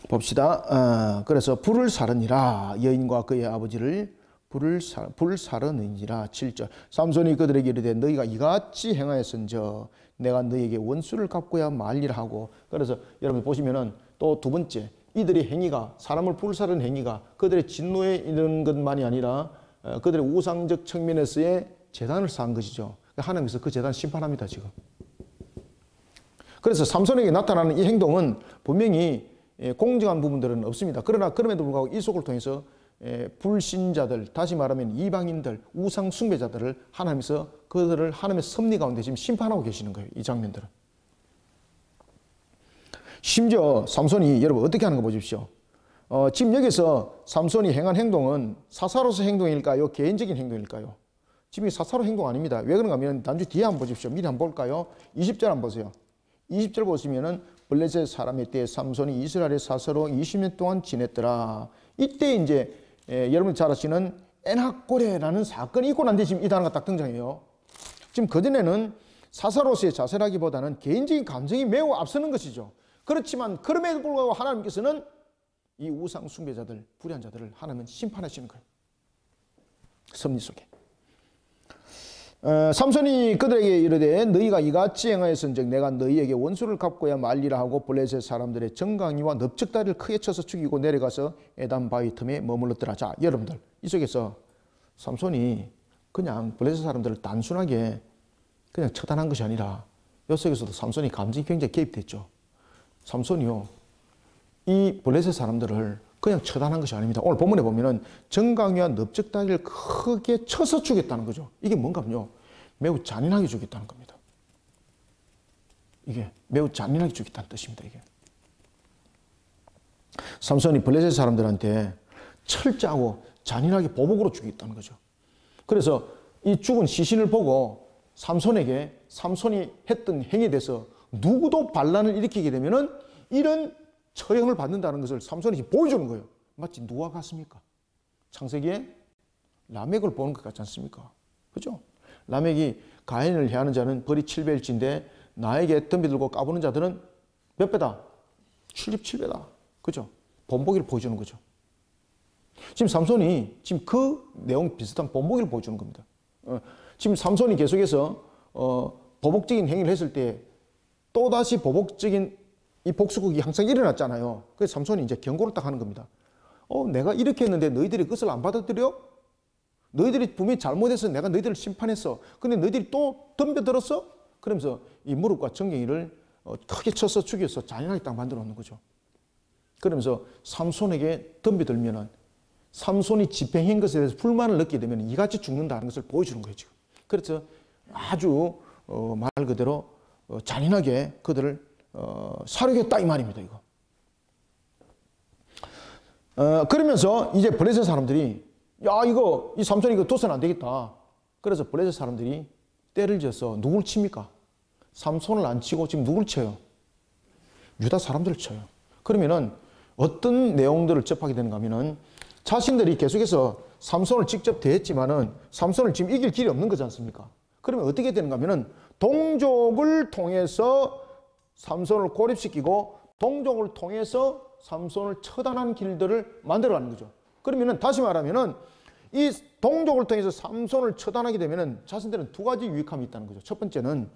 봅시다. 그래서 불을 사르니라. 여인과 그의 아버지를 불을 사르느니라. 7절. 삼손이 그들에게 이르되 너희가 이같이 행하였은저 내가 너희에게 원수를 갚고야 말리라 하고. 그래서 여러분 보시면은 또 두 번째, 이들의 행위가, 사람을 불을 사르는 행위가 그들의 진노에 이르는 것만이 아니라 그들의 우상적 측면에서의 재단을 쌓은 것이죠. 하나님께서 그 재단을 심판합니다, 지금. 그래서 삼손에게 나타나는 이 행동은 분명히 공정한 부분들은 없습니다. 그러나 그럼에도 불구하고 이 속을 통해서 불신자들, 다시 말하면 이방인들, 우상 숭배자들을 하나님께서 그들을 하나님의 섭리 가운데 지금 심판하고 계시는 거예요. 이 장면들은. 심지어 삼손이 여러분 어떻게 하는 거 보십시오. 지금 여기서 삼손이 행한 행동은 사사로서 행동일까요? 개인적인 행동일까요? 지금 이 사사로 행동 아닙니다. 왜 그런가 하면 단주 뒤에 한번 보십시오. 미리 한번 볼까요? 20절 한번 보세요. 20절 보시면은 블레셋 사람의 때에 삼손이 이스라엘의 사사로 20년 동안 지냈더라. 이때 이제 여러분이 잘 아시는 엔학고레라는 사건이 있고 난 뒤에 지금 이 단어가 딱 등장해요. 지금 그전에는 사사로서의 자세라기보다는 개인적인 감정이 매우 앞서는 것이죠. 그렇지만 그럼에도 불구하고 하나님께서는 이 우상 숭배자들, 불의한 자들을 하나님은 심판하시는 거예요. 섭리 속에. 삼손이 그들에게 이르되 너희가 이같이 행하였은즉 내가 너희에게 원수를 갚고야 말리라 하고 블레셋 사람들의 정강이와 넓적다리를 크게 쳐서 죽이고 내려가서 에단 바위 틈에 머물렀더라. 자, 여러분들 이 속에서 삼손이 그냥 블레셋 사람들을 단순하게 그냥 처단한 것이 아니라 이 속에서도 삼손이 감정이 굉장히 개입됐죠. 삼손이요, 이 블레셋 사람들을 그냥 처단한 것이 아닙니다. 오늘 본문에 보면은 정강이와 넓적다리를 크게 쳐서 죽였다는 거죠. 이게 뭔가요? 매우 잔인하게 죽였다는 겁니다. 이게 매우 잔인하게 죽였다는 뜻입니다. 이게 삼손이 블레셋 사람들한테 철저하고 잔인하게 보복으로 죽였다는 거죠. 그래서 이 죽은 시신을 보고 삼손이 했던 행위에 대해서 누구도 반란을 일으키게 되면은 이런 처형을 받는다는 것을 삼손이 지금 보여주는 거예요. 마치 누가 같습니까? 창세기에 라멕을 보는 것 같지 않습니까? 그죠? 라멕이 가인을 해하는 자는 벌이 7배일진데 나에게 덤비 들고 까부는 자들은 몇 배다? 77배다. 그죠? 본보기를 보여주는 거죠. 지금 삼손이 지금 그 내용 비슷한 본보기를 보여주는 겁니다. 지금 삼손이 계속해서 보복적인 행위를 했을 때 또다시 보복적인 이 복수극이 항상 일어났잖아요. 그래서 삼손이 이제 경고를 딱 하는 겁니다. 내가 이렇게 했는데 너희들이 그것을 안 받아들여? 너희들이 분명히 잘못해서 내가 너희들을 심판했어. 근데 너희들이 또 덤벼들었어? 그러면서 이 무릎과 정갱이를 크게 쳐서 죽여서 잔인하게 딱 만들어 놓는 거죠. 그러면서 삼손에게 덤벼들면은 삼손이 집행한 것에 대해서 불만을 느끼게 되면 이같이 죽는다는 것을 보여주는 거예요, 지금. 그래서 아주 말 그대로 잔인하게 그들을 사륙했다 이 말입니다, 이거. 그러면서 이제 블레셋 사람들이 이 삼손이 이거 둬서는 안 되겠다. 그래서 블레셋 사람들이 때를 지어서 누굴 칩니까? 삼손을 안 치고 지금 누굴 쳐요? 유다 사람들을 쳐요. 그러면은 어떤 내용들을 접하게 되는가 하면은 자신들이 계속해서 삼손을 직접 대했지만은 삼손을 지금 이길 길이 없는 거지 않습니까? 그러면 어떻게 되는가 하면은 동족을 통해서 삼손을 고립시키고 동족을 통해서 삼손을 처단한 길들을 만들어가는 거죠. 그러면은 다시 말하면은 이 동족을 통해서 삼손을 처단하게 되면은 자신들은 두 가지 유익함이 있다는 거죠. 첫 번째는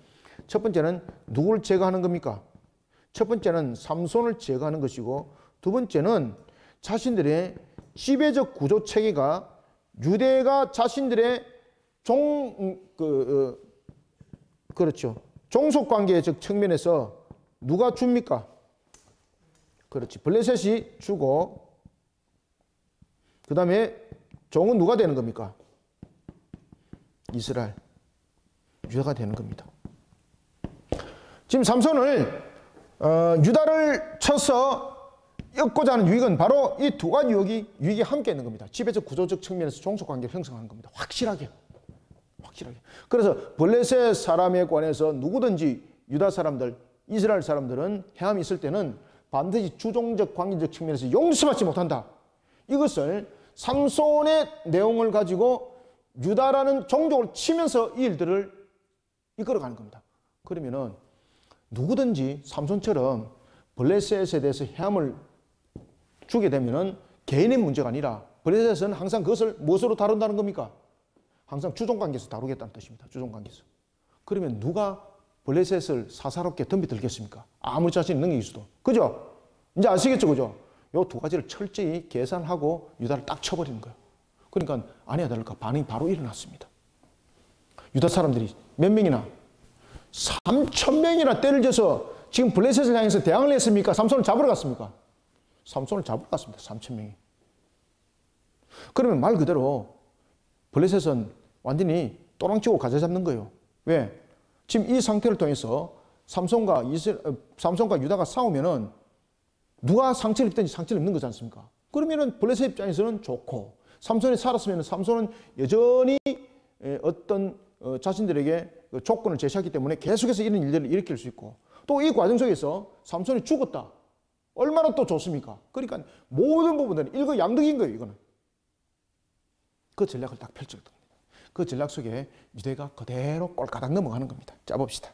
누구를 제거하는 겁니까? 첫 번째는 삼손을 제거하는 것이고, 두 번째는 자신들의 지배적 구조 체계가 유대가 자신들의 종속 관계적 측면에서 누가 줍니까? 그렇지. 블레셋이 주고, 그 다음에 종은 누가 되는 겁니까? 이스라엘, 유다가 되는 겁니다. 지금 삼손을 유다를 쳐서 얻고자 하는 유익은 바로 이 두 가지 유익이 함께 있는 겁니다. 지배적 구조적 측면에서 종속관계를 형성하는 겁니다. 확실하게. 그래서 블레셋 사람에 관해서 누구든지 유다 사람들, 이스라엘 사람들은 해함이 있을 때는 반드시 주종적 관계적 측면에서 용서받지 못한다. 이것을 삼손의 내용을 가지고 유다라는 종족을 치면서 이 일들을 이끌어가는 겁니다. 그러면은 누구든지 삼손처럼 블레셋에 대해서 해함을 주게 되면은 개인의 문제가 아니라 블레셋은 항상 그것을 무엇으로 다룬다는 겁니까? 항상 주종관계에서 다루겠다는 뜻입니다. 주종관계에서. 그러면 누가 블레셋을 사사롭게 덤비들겠습니까? 아무리 자신이 능력이 있어도. 그죠? 이제 아시겠죠? 그죠? 요 두 가지를 철저히 계산하고 유다를 딱 쳐버리는 거예요. 그러니까 아니야 다를까 반응이 바로 일어났습니다. 유다 사람들이 몇 명이나 3,000명이나 때를 져서 지금 블레셋을 향해서 대항을 했습니까? 삼손을 잡으러 갔습니까? 삼손을 잡으러 갔습니다. 3,000명이. 그러면 말 그대로 블레셋은 완전히 또랑치고 가져잡는 거예요. 왜? 지금 이 상태를 통해서 삼손과 유다가 싸우면은 누가 상처를 입든지 상처를 입는 거지 않습니까? 그러면은 블레셋 입장에서는 좋고, 삼손이 살았으면 삼손은 여전히 어떤 자신들에게 조건을 제시하기 때문에 계속해서 이런 일들을 일으킬 수 있고, 또 이 과정 속에서 삼손이 죽었다. 얼마나 또 좋습니까? 그러니까 모든 부분들은 일거양득인 거예요, 이거는. 그 전략을 딱 펼쳤던 겁니다. 그 전략 속에 유대가 그대로 꼴까닥 넘어가는 겁니다. 자, 봅시다.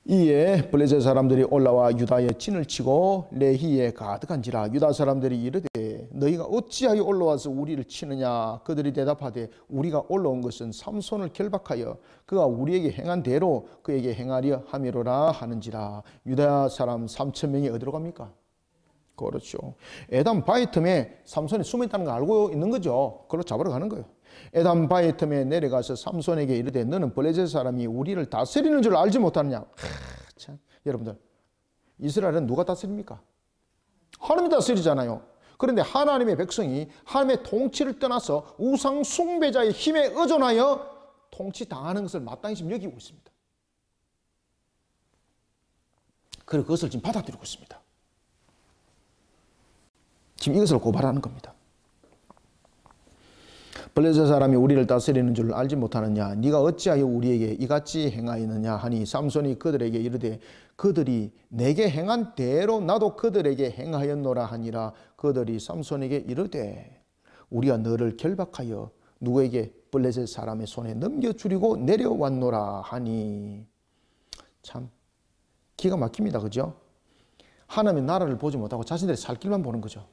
이에 블레셋 사람들이 올라와 유다의 진을 치고 레히에 가득한지라. 유다 사람들이 이르되 너희가 어찌하여 올라와서 우리를 치느냐. 그들이 대답하되 우리가 올라온 것은 삼손을 결박하여 그가 우리에게 행한 대로 그에게 행하려 함이로라 하는지라. 유다 사람 3,000명이 어디로 갑니까? 그렇죠. 에담 바위 틈에 삼손이 숨어 있다는 거 알고 있는 거죠. 그걸로 잡으러 가는 거예요. 에담 바위 틈에 내려가서 삼손에게 이르되 너는 블레셋 사람이 우리를 다스리는 줄 알지 못하느냐. 참, 여러분들, 이스라엘은 누가 다스립니까? 하나님이 다스리잖아요. 그런데 하나님의 백성이 하나님의 통치를 떠나서 우상 숭배자의 힘에 의존하여 통치당하는 것을 마땅히 지금 여기고 있습니다. 그리고 그것을 지금 받아들이고 있습니다. 지금 이것을 고발하는 겁니다. 블레셋 사람이 우리를 다스리는 줄 알지 못하느냐. 네가 어찌하여 우리에게 이같이 행하였느냐 하니 삼손이 그들에게 이르되 그들이 내게 행한 대로 나도 그들에게 행하였노라 하니라. 그들이 삼손에게 이르되 우리가 너를 결박하여 누구에게? 블레셋 사람의 손에 넘겨주려고 내려왔노라 하니. 참 기가 막힙니다. 그죠? 하나님의 나라를 보지 못하고 자신들의 살 길만 보는 거죠.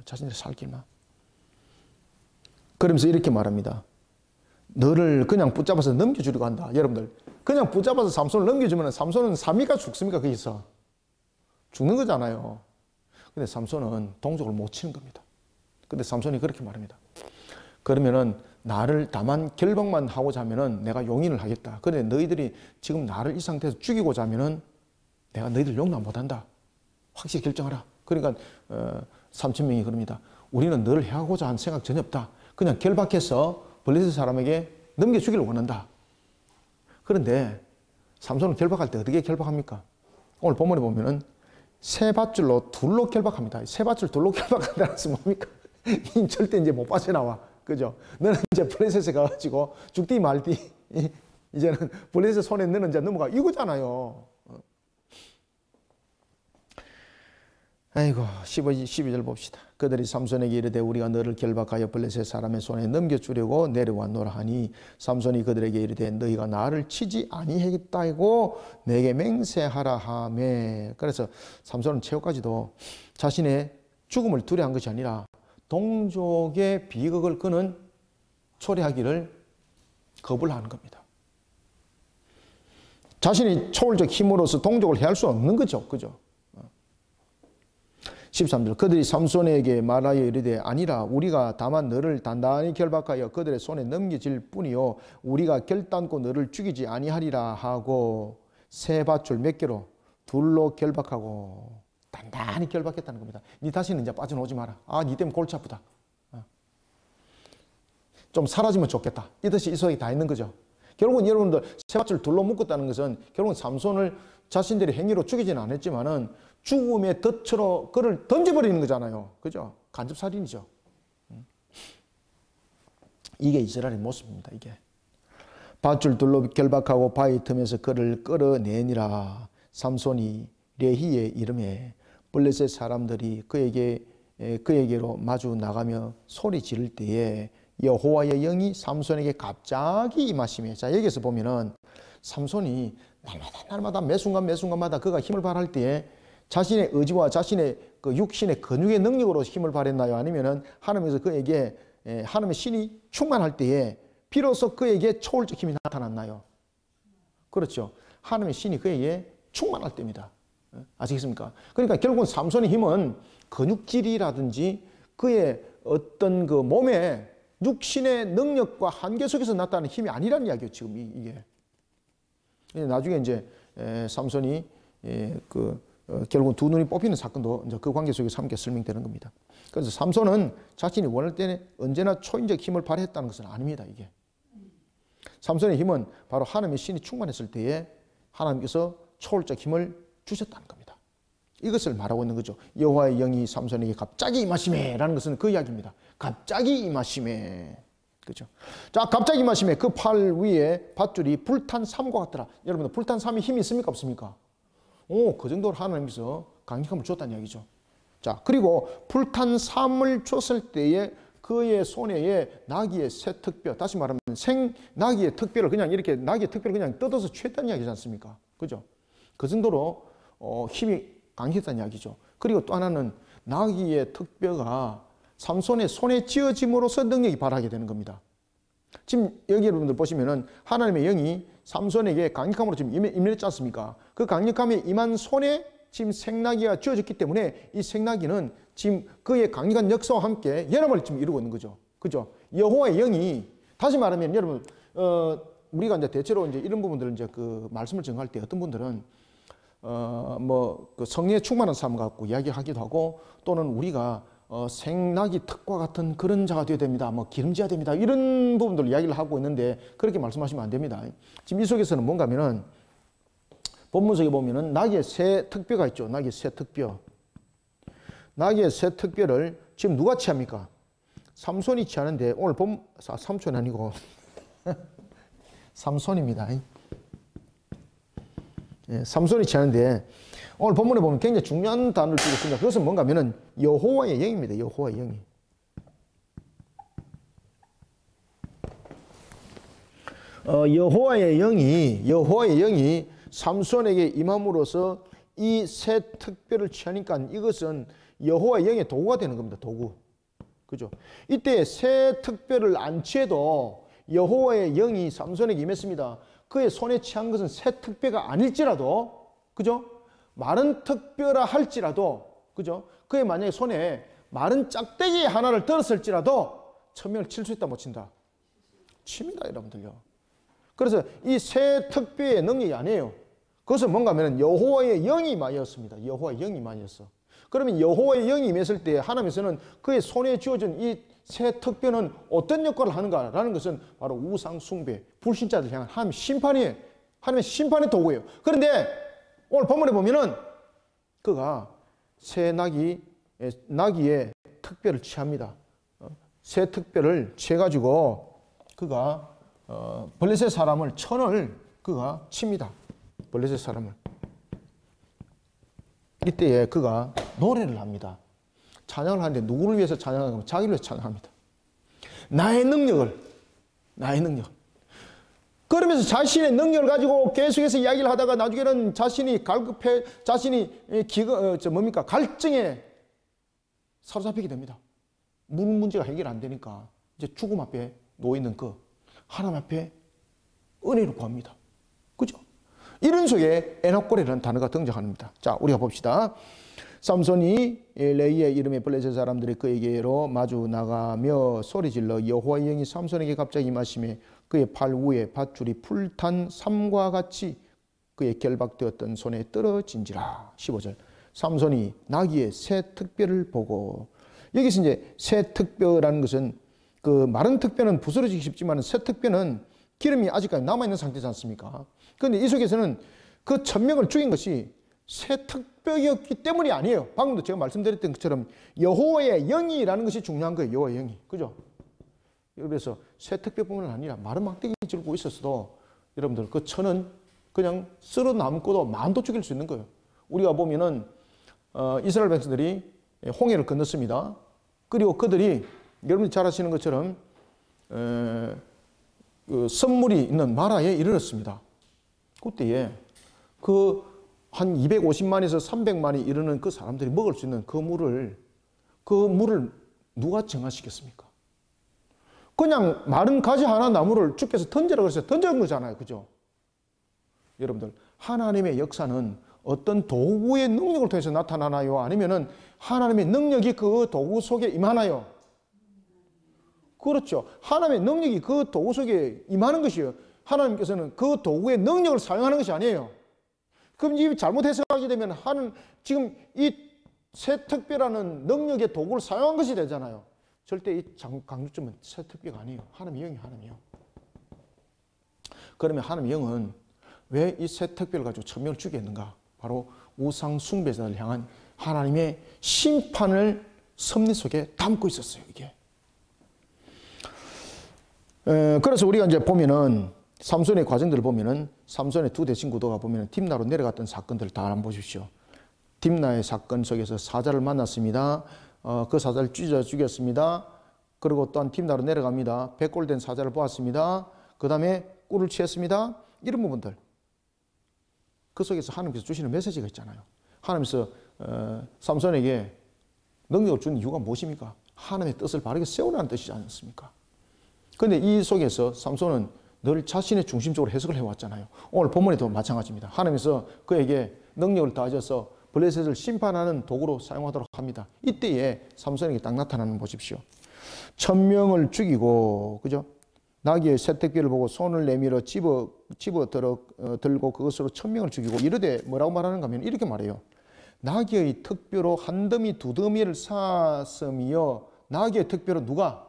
자신들의 살 길만. 그러면서 이렇게 말합니다. 너를 그냥 붙잡아서 넘겨주려고 한다. 여러분들, 그냥 붙잡아서 삼손을 넘겨주면 삼손은 삽니까 죽습니까? 거기서 죽는 거잖아요. 근데 삼손은 동족을 못 치는 겁니다. 근데 삼손이 그렇게 말합니다. 그러면은 나를 다만 결박만 하고자 하면은 내가 용인을 하겠다. 그런데 너희들이 지금 나를 이 상태에서 죽이고자 하면은 내가 너희들 용납 못한다. 확실히 결정하라. 그러니까 3,000명이 그럽니다. 우리는 너를 해하고자 한 생각 전혀 없다. 그냥 결박해서 블레셋 사람에게 넘겨주기를 원한다. 그런데 삼손은 결박할 때 어떻게 결박합니까? 오늘 본문에 보면은 세 밧줄로 둘로 결박합니다. 세 밧줄 둘로 결박한다는 것은 뭡니까? 절대 이제 못 빠져나와. 그죠? 너는 이제 블레셋에 가가지고 죽디 말디. 이제는 블레셋 손에 너는 이제 넘어가. 이거잖아요. 아이고, 12절 봅시다. 그들이 삼손에게 이르되 우리가 너를 결박하여 블레셋 사람의 손에 넘겨주려고 내려왔노라 하니 삼손이 그들에게 이르되 너희가 나를 치지 아니하겠다고 내게 맹세하라 하매. 그래서 삼손은 최후까지도 자신의 죽음을 두려워한 것이 아니라 동족의 비극을 그는 초래하기를 거부를 하는 겁니다. 자신이 초월적 힘으로서 동족을 해할 수 없는 거죠. 그죠? 13절 그들이 삼손에게 말하여 이르되 아니라 우리가 다만 너를 단단히 결박하여 그들의 손에 넘겨질 뿐이요 우리가 결단코 너를 죽이지 아니하리라 하고 세 밧줄 몇 개로? 둘로 결박하고 단단히 결박했다는 겁니다. 니 다시는 이제 빠져나오지 마라. 아, 니 때문에 골치 아프다. 좀 사라지면 좋겠다. 이 뜻이 이 속에 다 있는 거죠. 결국은 여러분들 세 밧줄 둘로 묶었다는 것은 결국은 삼손을 자신들의 행위로 죽이지는 않았지만은 죽음의 덫으로 그를 던져버리는 거잖아요. 그죠? 간접살인이죠. 이게 이스라엘의 모습입니다. 이게. 밧줄 둘로 결박하고 바위 틈에서 그를 끌어내니라. 삼손이 레히의 이름에 블레셋 사람들이 그에게로 마주 나가며 소리 지를 때에 여호와의 영이 삼손에게 갑자기 임하시며, 자 여기서 보면은 삼손이 날마다 매순간마다 그가 힘을 발할 때에 자신의 의지와 자신의 그 육신의 근육의 능력으로 힘을 발했나요? 아니면은 하나님께서 그에게 하나님의 신이 충만할 때에 비로소 그에게 초월적 힘이 나타났나요? 그렇죠. 하나님의 신이 그에게 충만할 때입니다. 아시겠습니까? 그러니까 결국은 삼손의 힘은 근육질이라든지 그의 어떤 그 몸의 육신의 능력과 한계 속에서 나타나는 힘이 아니라는 이야기예요. 지금 이게. 나중에 이제 삼손이 결국 두 눈이 뽑히는 사건도 이제 그 관계 속에서 함께 설명되는 겁니다. 그래서 삼손은 자신이 원할 때는 언제나 초인적 힘을 발휘했다는 것은 아닙니다. 이게. 삼손의 힘은 바로 하나님의 신이 충만했을 때에 하나님께서 초월적 힘을 주셨다는 겁니다. 이것을 말하고 있는 거죠. 여호와의 영이 삼손에게 갑자기 임하시매라는 것은 그 이야기입니다. 갑자기 임하시매. 그죠? 자, 갑자기 임하시매. 그 팔 위에 밧줄이 불탄 삼과 같더라. 여러분들 불탄 삼이 힘이 있습니까? 없습니까? 그 정도로 하나님께서 강력함을 줬다는 이야기죠. 자, 그리고 불탄 삼을 줬을 때에 그의 손에 나귀의 새 특뼈, 다시 말하면 나귀의 특뼈를 그냥 이렇게 나귀의 특뼈를 그냥 뜯어서 취했다는 이야기지 않습니까? 그죠? 그 정도로 힘이 강했다는 이야기죠. 그리고 또 하나는 나귀의 특뼈가 삼손의 손에 쥐어짐으로써 능력이 발하게 되는 겁니다. 지금 여기 여러분들 보시면은 하나님의 영이 삼손에게 강력함으로 지금 임했지 않습니까? 그 강력함에 임한 손에 지금 생나귀가 쥐어졌기 때문에 이 생나귀는 지금 그의 강력한 역사와 함께 연합을 지금 이루고 있는 거죠. 그죠? 여호와의 영이, 다시 말하면 여러분, 우리가 이제 대체로 이제 이런 부분들을 이제 그 말씀을 정할 때 어떤 분들은 그 성령에 충만한 삶 갖고 이야기하기도 하고, 또는 우리가 생나귀 턱과 같은 그런 자가 되어야 됩니다. 기름져야 됩니다. 이런 부분들 이야기를 하고 있는데 그렇게 말씀하시면 안 됩니다. 지금 이 속에서는 뭔가 하면은 본문 속에 보면은 나귀의 새 특뼈가 있죠. 나귀의 새 특뼈. 나귀의 새 특뼈를 지금 누가 취합니까? 삼손이 취하는데 오늘 삼손이 아니고 삼손입니다. 예, 삼손이 취하는데 오늘 본문에 보면 굉장히 중요한 단어를 쓰고 있습니다. 그것은 뭔가 하면은 여호와의 영입니다. 여호와의 영이. 여호와의 영이 삼손에게 임함으로써 이 새 특별을 취하니까 이것은 여호와의 영의 도구가 되는 겁니다. 도구. 그죠? 이때 새 특별을 안 취해도 여호와의 영이 삼손에게 임했습니다. 그의 손에 취한 것은 새 특별가 아닐지라도, 그죠? 마른 특별라 할지라도, 그죠? 그의 만약에 손에 마른 짝대기 하나를 들었을지라도 천명을 칠 수 있다 못 친다? 칩니다, 여러분들요. 그래서 이 새 특별의 능력이 아니에요. 그것은 뭔가 하면 여호와의 영이 임하였습니다. 여호와의 영이 임하였어. 그러면 여호와의 영이 임했을 때 하나님께서는 그의 손에 쥐어진 이 새 특별은 어떤 역할을 하는가라는 것은 바로 우상 숭배, 불신자들 향한 하나님의 심판이에요. 하나님의 심판의 도구예요. 그런데 오늘 본문에 보면은 그가 새 나귀의 특별을 취합니다. 새 특별을 취해가지고 그가 블레셋 사람을 천을 그가 칩니다. 블레셋 사람을. 이때에 그가 노래를 합니다. 찬양을 하는데 누구를 위해서 찬양하면 자기를 위해서 찬양합니다. 나의 능력. 그러면서 자신의 능력을 가지고 계속해서 이야기를 하다가 나중에는 자신이 갈급해, 갈증에 사로잡히게 됩니다. 문제가 해결 안 되니까 이제 죽음 앞에 놓여있는 하나님 앞에 은혜를 구합니다. 그죠? 이런 속에 에녹골이라는 단어가 등장합니다. 자, 우리가 봅시다. 삼손이 레이의 이름의 블레셋 사람들이 그에게로 마주 나가며 소리질러 여호와의 영이 삼손에게 갑자기 임하시매 그의 팔 위에 밧줄이 불탄 삼과 같이 그의 결박되었던 손에 떨어진지라. 15절. 삼손이 나귀의 새 특별을 보고, 여기서 이제 새 특별이라는 것은 그 마른 특별은 부스러지기 쉽지만 새 특별은 기름이 아직까지 남아있는 상태지 않습니까? 그런데 이 속에서는 그 천명을 죽인 것이 새 특별이었기 때문이 아니에요. 방금도 제가 말씀드렸던 것처럼 여호와의 영이라는 것이 중요한 거예요. 여호와의 영이. 그죠? 그래서 새 특별뿐만 아니라 마른 막대기 들고 있었어도 여러분들 그 천은 그냥 쓸어 남고도 만도 죽일 수 있는 거예요. 우리가 보면은 이스라엘 백성들이 홍해를 건넜습니다. 그리고 그들이 여러분이 잘 아시는 것처럼 그 선물이 있는 마라에 이르렀습니다. 그때에 그 한 250만에서 300만이 이르는 그 사람들이 먹을 수 있는 그 물을 누가 정하시겠습니까? 그냥 마른 가지 하나 나무를 주께서 던지라 그래서 던진 거잖아요. 그죠? 여러분들, 하나님의 역사는 어떤 도구의 능력을 통해서 나타나나요? 아니면은 하나님의 능력이 그 도구 속에 임하나요? 그렇죠. 하나님의 능력이 그 도구 속에 임하는 것이에요. 하나님께서는 그 도구의 능력을 사용하는 것이 아니에요. 그럼 이 잘못 해석하게 되면 지금 이 새 특별하는 능력의 도구를 사용한 것이 되잖아요. 절대 이 강조점은 새 특별가 아니에요. 하나님의 영이 하나님의 영. 그러면 하나님의 영은 왜 이 새 특별을 가지고 천명을 주겠는가? 바로 우상 숭배자를 향한 하나님의 심판을 섭리 속에 담고 있었어요. 이게. 그래서 우리가 이제 보면은 삼손의 과정들을 보면은 삼손의 두 대친구도가 보면은 딥나로 내려갔던 사건들 다 한번 보십시오. 딥나의 사건 속에서 사자를 만났습니다. 그 사자를 찢어 죽였습니다. 그리고 또한 딥나로 내려갑니다. 백골된 사자를 보았습니다. 그 다음에 꿀을 취했습니다. 이런 부분들. 그 속에서 하나님께서 주시는 메시지가 있잖아요. 하나님께서 삼손에게 능력을 준 이유가 무엇입니까? 하나님의 뜻을 바르게 세우라는 뜻이지 않습니까? 그런데 이 속에서 삼손은 늘 자신의 중심적으로 해석을 해왔잖아요. 오늘 본문에도 마찬가지입니다. 하나님께서 그에게 능력을 다하셔서 블레셋을 심판하는 도구로 사용하도록 합니다. 이때에 삼손에게 딱 나타나는 거 보십시오. 1000명을 죽이고, 그죠? 나귀의 새특비를 보고 손을 내밀어 들고 그것으로 1000명을 죽이고, 이르되 뭐라고 말하는가 하면 이렇게 말해요. 나귀의 특별로 한 더미 두 더미를 샀으며, 나귀의 특별로 누가?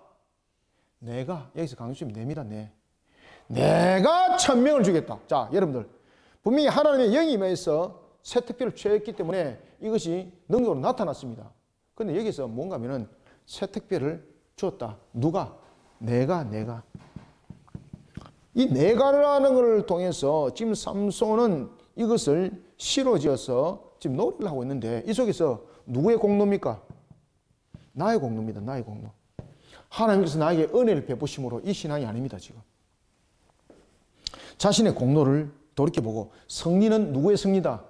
내가. 여기서 강조점 내밀어 내가 1000명을 주겠다. 자, 여러분들, 분명히 하나님의 영이 임해서 새 특별을 취했기 때문에 이것이 능력으로 나타났습니다. 그런데 여기서 뭔가 하면은 새 특별을 주었다. 누가? 내가. 이 내가라는 것을 통해서 지금 삼손은 이것을 실어지어서 지금 노래를 하고 있는데 이 속에서 누구의 공로입니까? 나의 공로입니다. 나의 공로. 하나님께서 나에게 은혜를 베푸심으로 이 신앙이 아닙니다. 지금. 자신의 공로를 돌이켜보고 성리는 누구의 성리다?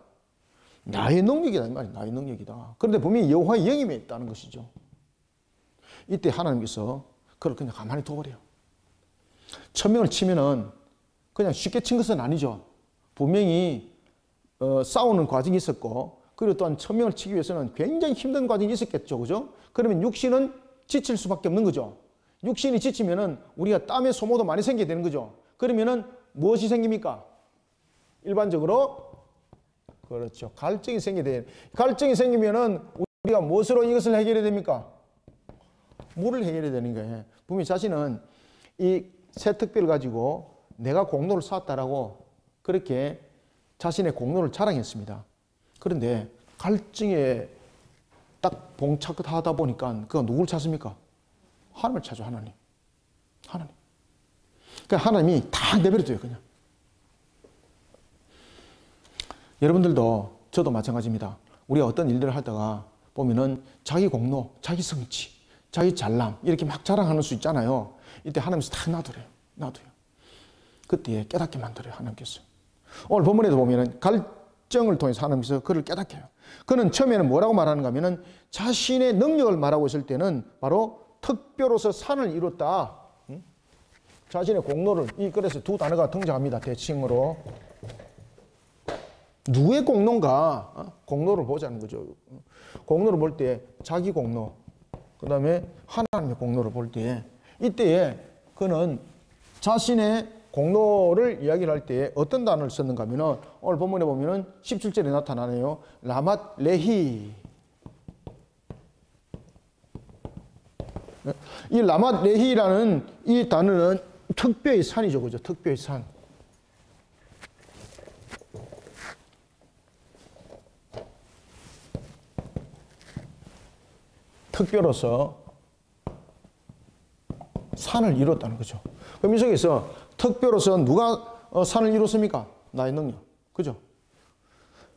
나의 능력이다. 이 말이야. 나의 능력이다. 그런데 분명히 여호와의 영임에 있다는 것이죠. 이때 하나님께서 그걸 그냥 가만히 둬버려요. 1000명을 치면은 그냥 쉽게 친 것은 아니죠. 분명히 싸우는 과정이 있었고, 그리고 또한 1000명을 치기 위해서는 굉장히 힘든 과정이 있었겠죠. 그죠? 그러면 육신은 지칠 수밖에 없는 거죠. 육신이 지치면은 우리가 땀의 소모도 많이 생기게 되는 거죠. 그러면은 무엇이 생깁니까? 일반적으로 그렇죠. 갈증이 생기게 돼요. 갈증이 생기면은 우리가 무엇으로 이것을 해결해야 됩니까? 물을 해결해야 되는 거예요. 분명히 자신은 이 새 특별을 가지고 내가 공로를 쌓았다라고 그렇게 자신의 공로를 자랑했습니다. 그런데 갈증에 딱 봉착하다 보니까 그가 누구를 찾습니까? 하나님을 찾죠. 하나님. 그러니까 하나님이 다 내버려둬요. 그냥. 여러분들도 저도 마찬가지입니다. 우리가 어떤 일들을 하다가 보면은 자기 공로, 자기 성취, 자기 잘남 이렇게 막 자랑하는 수 있잖아요. 이때 하나님께서 다 놔둬요. 그때 깨닫게 만들어요. 하나님께서. 오늘 본문에도 보면은 갈증을 통해서 하나님께서 그를 깨닫게 해요. 그는 처음에는 뭐라고 말하는가 하면은 자신의 능력을 말하고 있을 때는 바로 특별로서 산을 이뤘다. 자신의 공로를, 그래서 두 단어가 등장합니다. 대칭으로. 누구의 공로인가? 공로를 보자는 거죠. 공로를 볼 때 자기 공로, 그 다음에 하나님의 공로를 볼 때, 이때에 그는 자신의 공로를 이야기를 할 때 어떤 단어를 썼는가 하면 오늘 본문에 보면은 17절에 나타나네요. 라맛 레히. 이 라맛 레히라는 이 단어는 특별히 산이죠. 그죠? 특별히 산. 특별로서 산을 이뤘다는 거죠. 그럼 이 속에서 특별로서 누가 산을 이뤘습니까? 나의 능력. 그죠?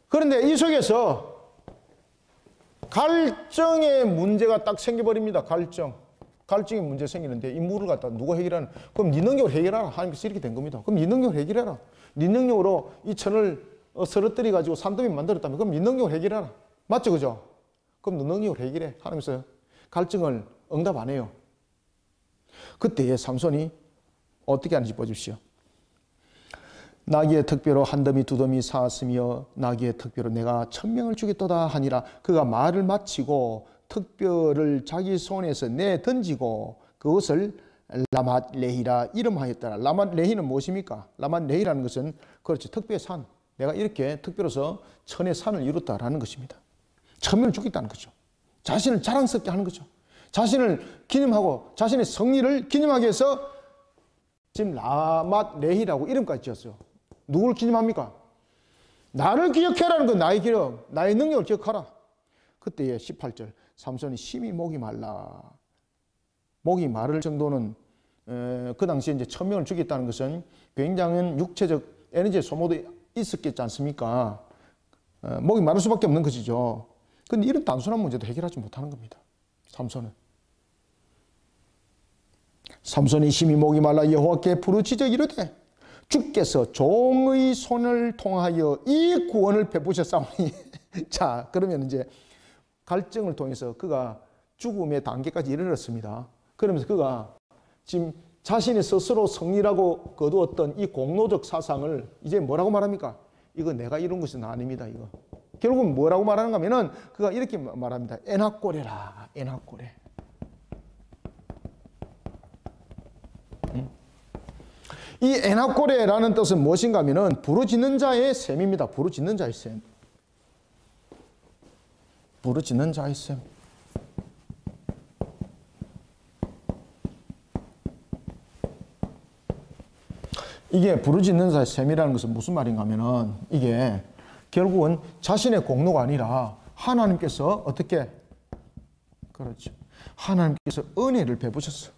그런데 이 속에서 갈증의 문제가 딱 생겨버립니다. 갈증의 문제 생기는데 이 물을 갖다 누가 해결하는? 그럼 네 능력으로 해결하라. 하나님께서 이렇게 된 겁니다. 그럼 네 능력으로 해결해라. 네 능력으로 이 천을 쓰러뜨려 가지고 산더미 만들었다면 그럼 네 능력으로 해결하라. 맞죠? 그죠? 그럼 너 능력으로 해결해. 하나님께서 갈증을 응답 안 해요. 그때에 삼손이 어떻게 하는지 보십시오. 나귀의 특별로 한 더미 두 더미 쌓았으며 나귀의 특별로 내가 1000명을 주겠도다 하니라. 그가 말을 마치고 특별을 자기 손에서 내던지고 그것을 라맛 레히라 이름하였더라. 라맛 레히는 무엇입니까? 라맛 레히라는 것은 그렇죠. 특별의 산. 내가 이렇게 특별로서 천의 산을 이뤘다라는 것입니다. 1000명을 주겠다는 거죠. 자신을 자랑스럽게 하는 거죠. 자신을 기념하고 자신의 성리를 기념하기 위해서 지금 라맛 레히라고 이름까지 지었어요. 누구를 기념합니까? 나를 기억해라는 건 나의 기억, 나의 능력을 기억하라. 그때에 18절 삼손이 심히 목이 말라. 목이 마를 정도는 그 당시에 이제 1000명을 죽였다는 것은 굉장한 육체적 에너지의 소모도 있었겠지 않습니까? 목이 마를 수밖에 없는 것이죠. 그런데 이런 단순한 문제도 해결하지 못하는 겁니다. 삼손이 심히 목이 말라 여호와께 부르짖어 이르되 주께서 종의 손을 통하여 이 구원을 베푸셨사오니 자 그러면 이제 갈증을 통해서 그가 죽음의 단계까지 이르렀습니다. 그러면서 그가 지금 자신의 스스로 성리라고 거두었던 이 공로적 사상을 이제 뭐라고 말합니까? 이거 내가 이룬 것은 아닙니다. 이거 결국은 뭐라고 말하는가 하면은 그가 이렇게 말합니다. 에낙고레라 에낙고레. 이 에낙고레라는 뜻은 무엇인가 하면은 부르짖는 자의 셈입니다. 부르짖는 자의 셈. 부르짖는 자의 셈. 이게 부르짖는 자의 셈이라는 것은 무슨 말인가 하면은 이게 결국은 자신의 공로가 아니라 하나님께서 어떻게 그렇죠. 하나님께서 은혜를 베푸셨어.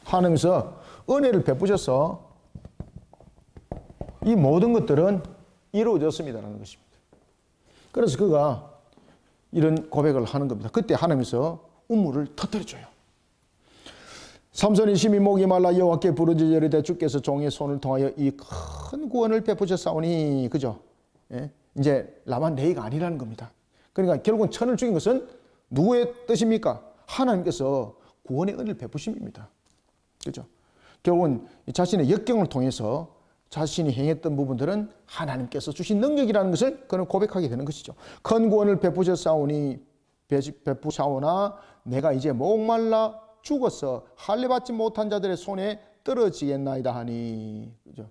하나님께서 은혜를 베푸셔서 이 모든 것들은 이루어졌습니다라는 것입니다. 그래서 그가 이런 고백을 하는 겁니다. 그때 하나님께서 우물을 터뜨려줘요. 삼손이 심히 목이 말라 여호와께 부르짖어 이르되 주께서 종의 손을 통하여 이 큰 구원을 베푸셨사오니 그죠? 예? 이제 라만 레히가 아니라는 겁니다. 그러니까 결국은 천을 죽인 것은 누구의 뜻입니까? 하나님께서 구원의 은혜를 베푸심입니다. 그죠? 결국은 자신의 역경을 통해서 자신이 행했던 부분들은 하나님께서 주신 능력이라는 것을 그는 고백하게 되는 것이죠. 큰 구원을 베푸셨사오니 베푸사오나 내가 이제 목말라 죽어서 할례받지 못한 자들의 손에 떨어지겠나이다 하니 그죠?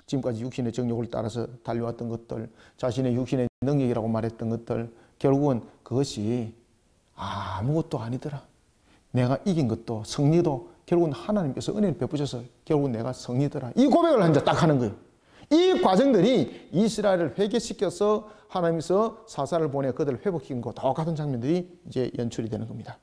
지금까지 육신의 정욕을 따라서 달려왔던 것들, 자신의 육신의 능력이라고 말했던 것들 결국은 그것이 아무것도 아니더라. 내가 이긴 것도 승리도 결국은 하나님께서 은혜를 베푸셔서 결국은 내가 승리더라. 이 고백을 이제 딱 하는 거예요. 이 과정들이 이스라엘을 회개시켜서 하나님께서 사사를 보내 그들을 회복시킨 것과 같은 장면들이 이제 연출이 되는 겁니다.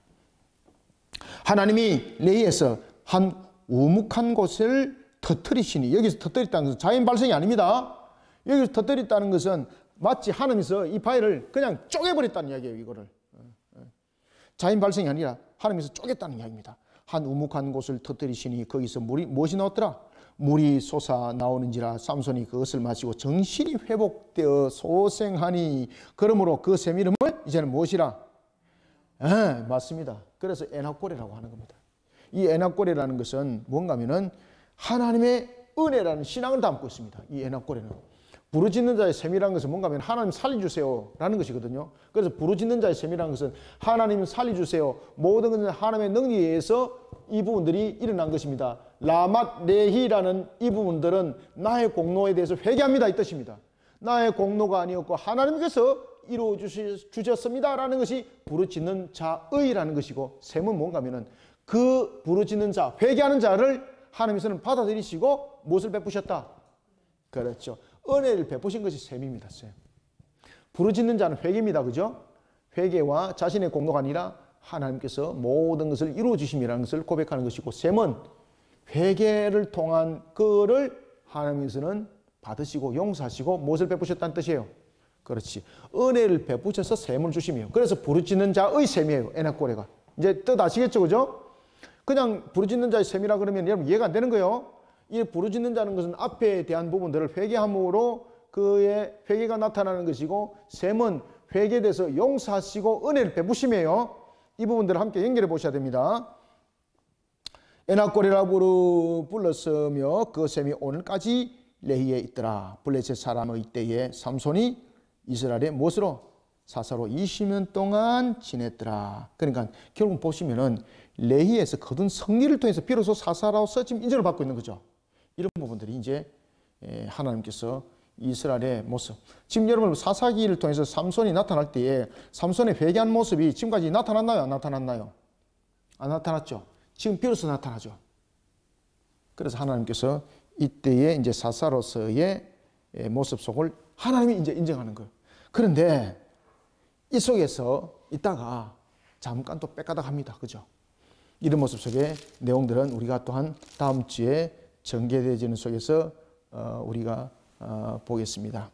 하나님이 레히에서 한 우묵한 곳을 터뜨리시니 여기서 터뜨렸다는 것은 자연 발생이 아닙니다. 여기서 터뜨렸다는 것은 마치 하나님께서 이 바위를 그냥 쪼개버렸다는 이야기예요. 이거를 자연 발생이 아니라 하나님께서 쪼갰다는 이야기입니다. 한 우묵한 곳을 터뜨리시니 거기서 물이 무엇이 나왔더라? 물이 솟아 나오는지라 삼손이 그것을 마시고 정신이 회복되어 소생하니 그러므로 그 샘 이름을 이제는 무엇이라? 맞습니다. 그래서 에낙고레라고 하는 겁니다. 이 에낙고레라는 것은 뭔가 하면은 하나님의 은혜라는 신앙을 담고 있습니다. 이 에낙고레는 부르짖는 자의 셈이라는 것은 뭔가 하면 하나님 살려주세요 라는 것이거든요. 그래서 부르짖는 자의 셈이라는 것은 하나님 살려주세요. 모든 것은 하나님의 능력에 의해서 이 부분들이 일어난 것입니다. 라맛 레히라는 이 부분들은 나의 공로에 대해서 회개합니다 이 뜻입니다. 나의 공로가 아니었고 하나님께서 이루어 주셨습니다 라는 것이 부르짖는 자의라는 것이고 셈은 뭔가 하면은 그 부르짖는 자, 회개하는 자를 하나님께서는 받아들이시고 무엇을 베푸셨다? 그렇죠. 은혜를 베푸신 것이 셈입니다. 셈. 부르짖는 자는 회개입니다. 그죠? 회개와 자신의 공로가 아니라 하나님께서 모든 것을 이루어 주심이라는 것을 고백하는 것이고, 셈은 회개를 통한 그를 하나님께서는 받으시고 용서하시고 무엇을 베푸셨다는 뜻이에요. 그렇지. 은혜를 베푸셔서 셈을 주심이에요. 그래서 부르짖는 자의 셈이에요. 에나꼬레가. 이제 뜻 아시겠죠? 그죠? 그냥 부르짖는 자의 셈이라 그러면 여러분 이해가 안 되는 거예요. 이 부르짖는 자는 것은 앞에 대한 부분들을 회개함으로 그의 회개가 나타나는 것이고, 셈은 회개돼서 용서하시고 은혜를 베푸심이에요. 이 부분들을 함께 연결해 보셔야 됩니다. 에나꼬레라고 불렀으며 그 셈이 오늘까지 레히에 있더라. 블레셋 사람의 때에 삼손이 이스라엘의 무엇으로? 사사로 20년 동안 지냈더라. 그러니까 결국 보시면은 레히에서 거둔 승리를 통해서 비로소 사사로서 지금 인정을 받고 있는 거죠. 이런 부분들이 이제 하나님께서 이스라엘의 모습. 지금 여러분 사사기를 통해서 삼손이 나타날 때에 삼손의 회개한 모습이 지금까지 나타났나요? 안 나타났나요? 안 나타났죠. 지금 비로소 나타나죠. 그래서 하나님께서 이때의 이제 사사로서의 모습 속을 하나님이 이제 인정하는 거예요. 그런데 이 속에서 있다가 잠깐 또 빽가닥 합니다. 그죠? 이런 모습 속의 내용들은 우리가 또한 다음 주에 전개되어지는 속에서 우리가 보겠습니다.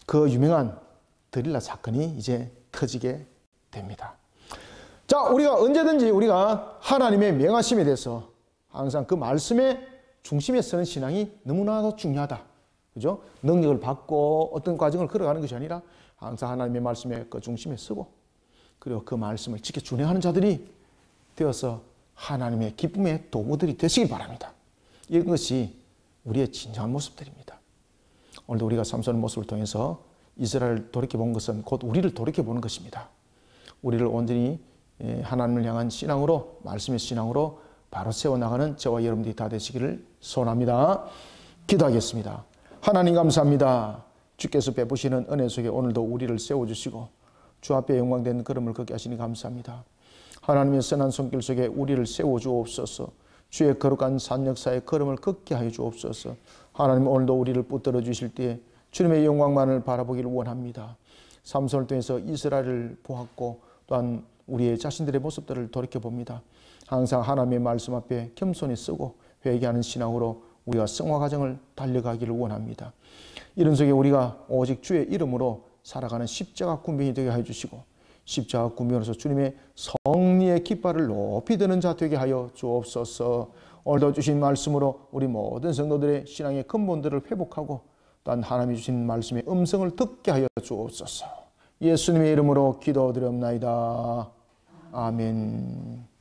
그 유명한 드릴라 사건이 이제 터지게 됩니다. 자, 우리가 언제든지 우리가 하나님의 명하심에 대해서 항상 그 말씀의 중심에 서는 신앙이 너무나도 중요하다. 그죠? 능력을 받고 어떤 과정을 걸어가는 것이 아니라 항상 하나님의 말씀의 그 중심에 서고, 그리고 그 말씀을 지켜 준행하는 자들이 되어서 하나님의 기쁨의 도구들이 되시길 바랍니다. 이것이 우리의 진정한 모습들입니다. 오늘도 우리가 삼손의 모습을 통해서 이스라엘을 돌이켜본 것은 곧 우리를 돌이켜보는 것입니다. 우리를 온전히 하나님을 향한 신앙으로, 말씀의 신앙으로 바로 세워나가는 저와 여러분들이 다 되시기를 소원합니다. 기도하겠습니다. 하나님 감사합니다. 주께서 베푸시는 은혜 속에 오늘도 우리를 세워주시고 주 앞에 영광된 걸음을 걷게 하시니 감사합니다. 하나님의 선한 손길 속에 우리를 세워주옵소서. 주의 거룩한 산 역사의 걸음을 걷게 하여 주옵소서. 하나님 오늘도 우리를 붙들어 주실 때에 주님의 영광만을 바라보기를 원합니다. 삼손을 통해서 이스라엘을 보았고 또한 우리의 자신들의 모습들을 돌이켜봅니다. 항상 하나님의 말씀 앞에 겸손히 쓰고 회개하는 신앙으로 우리가 성화 과정을 달려가기를 원합니다. 이런 속에 우리가 오직 주의 이름으로 살아가는 십자가 군병이 되게 하여 주시고 십자가 군병으로서 주님의 성리의 깃발을 높이 드는 자 되게 하여 주옵소서. 오늘도 주신 말씀으로 우리 모든 성도들의 신앙의 근본들을 회복하고 또한 하나님이 주신 말씀의 음성을 듣게 하여 주옵소서. 예수님의 이름으로 기도드리옵나이다. 아멘.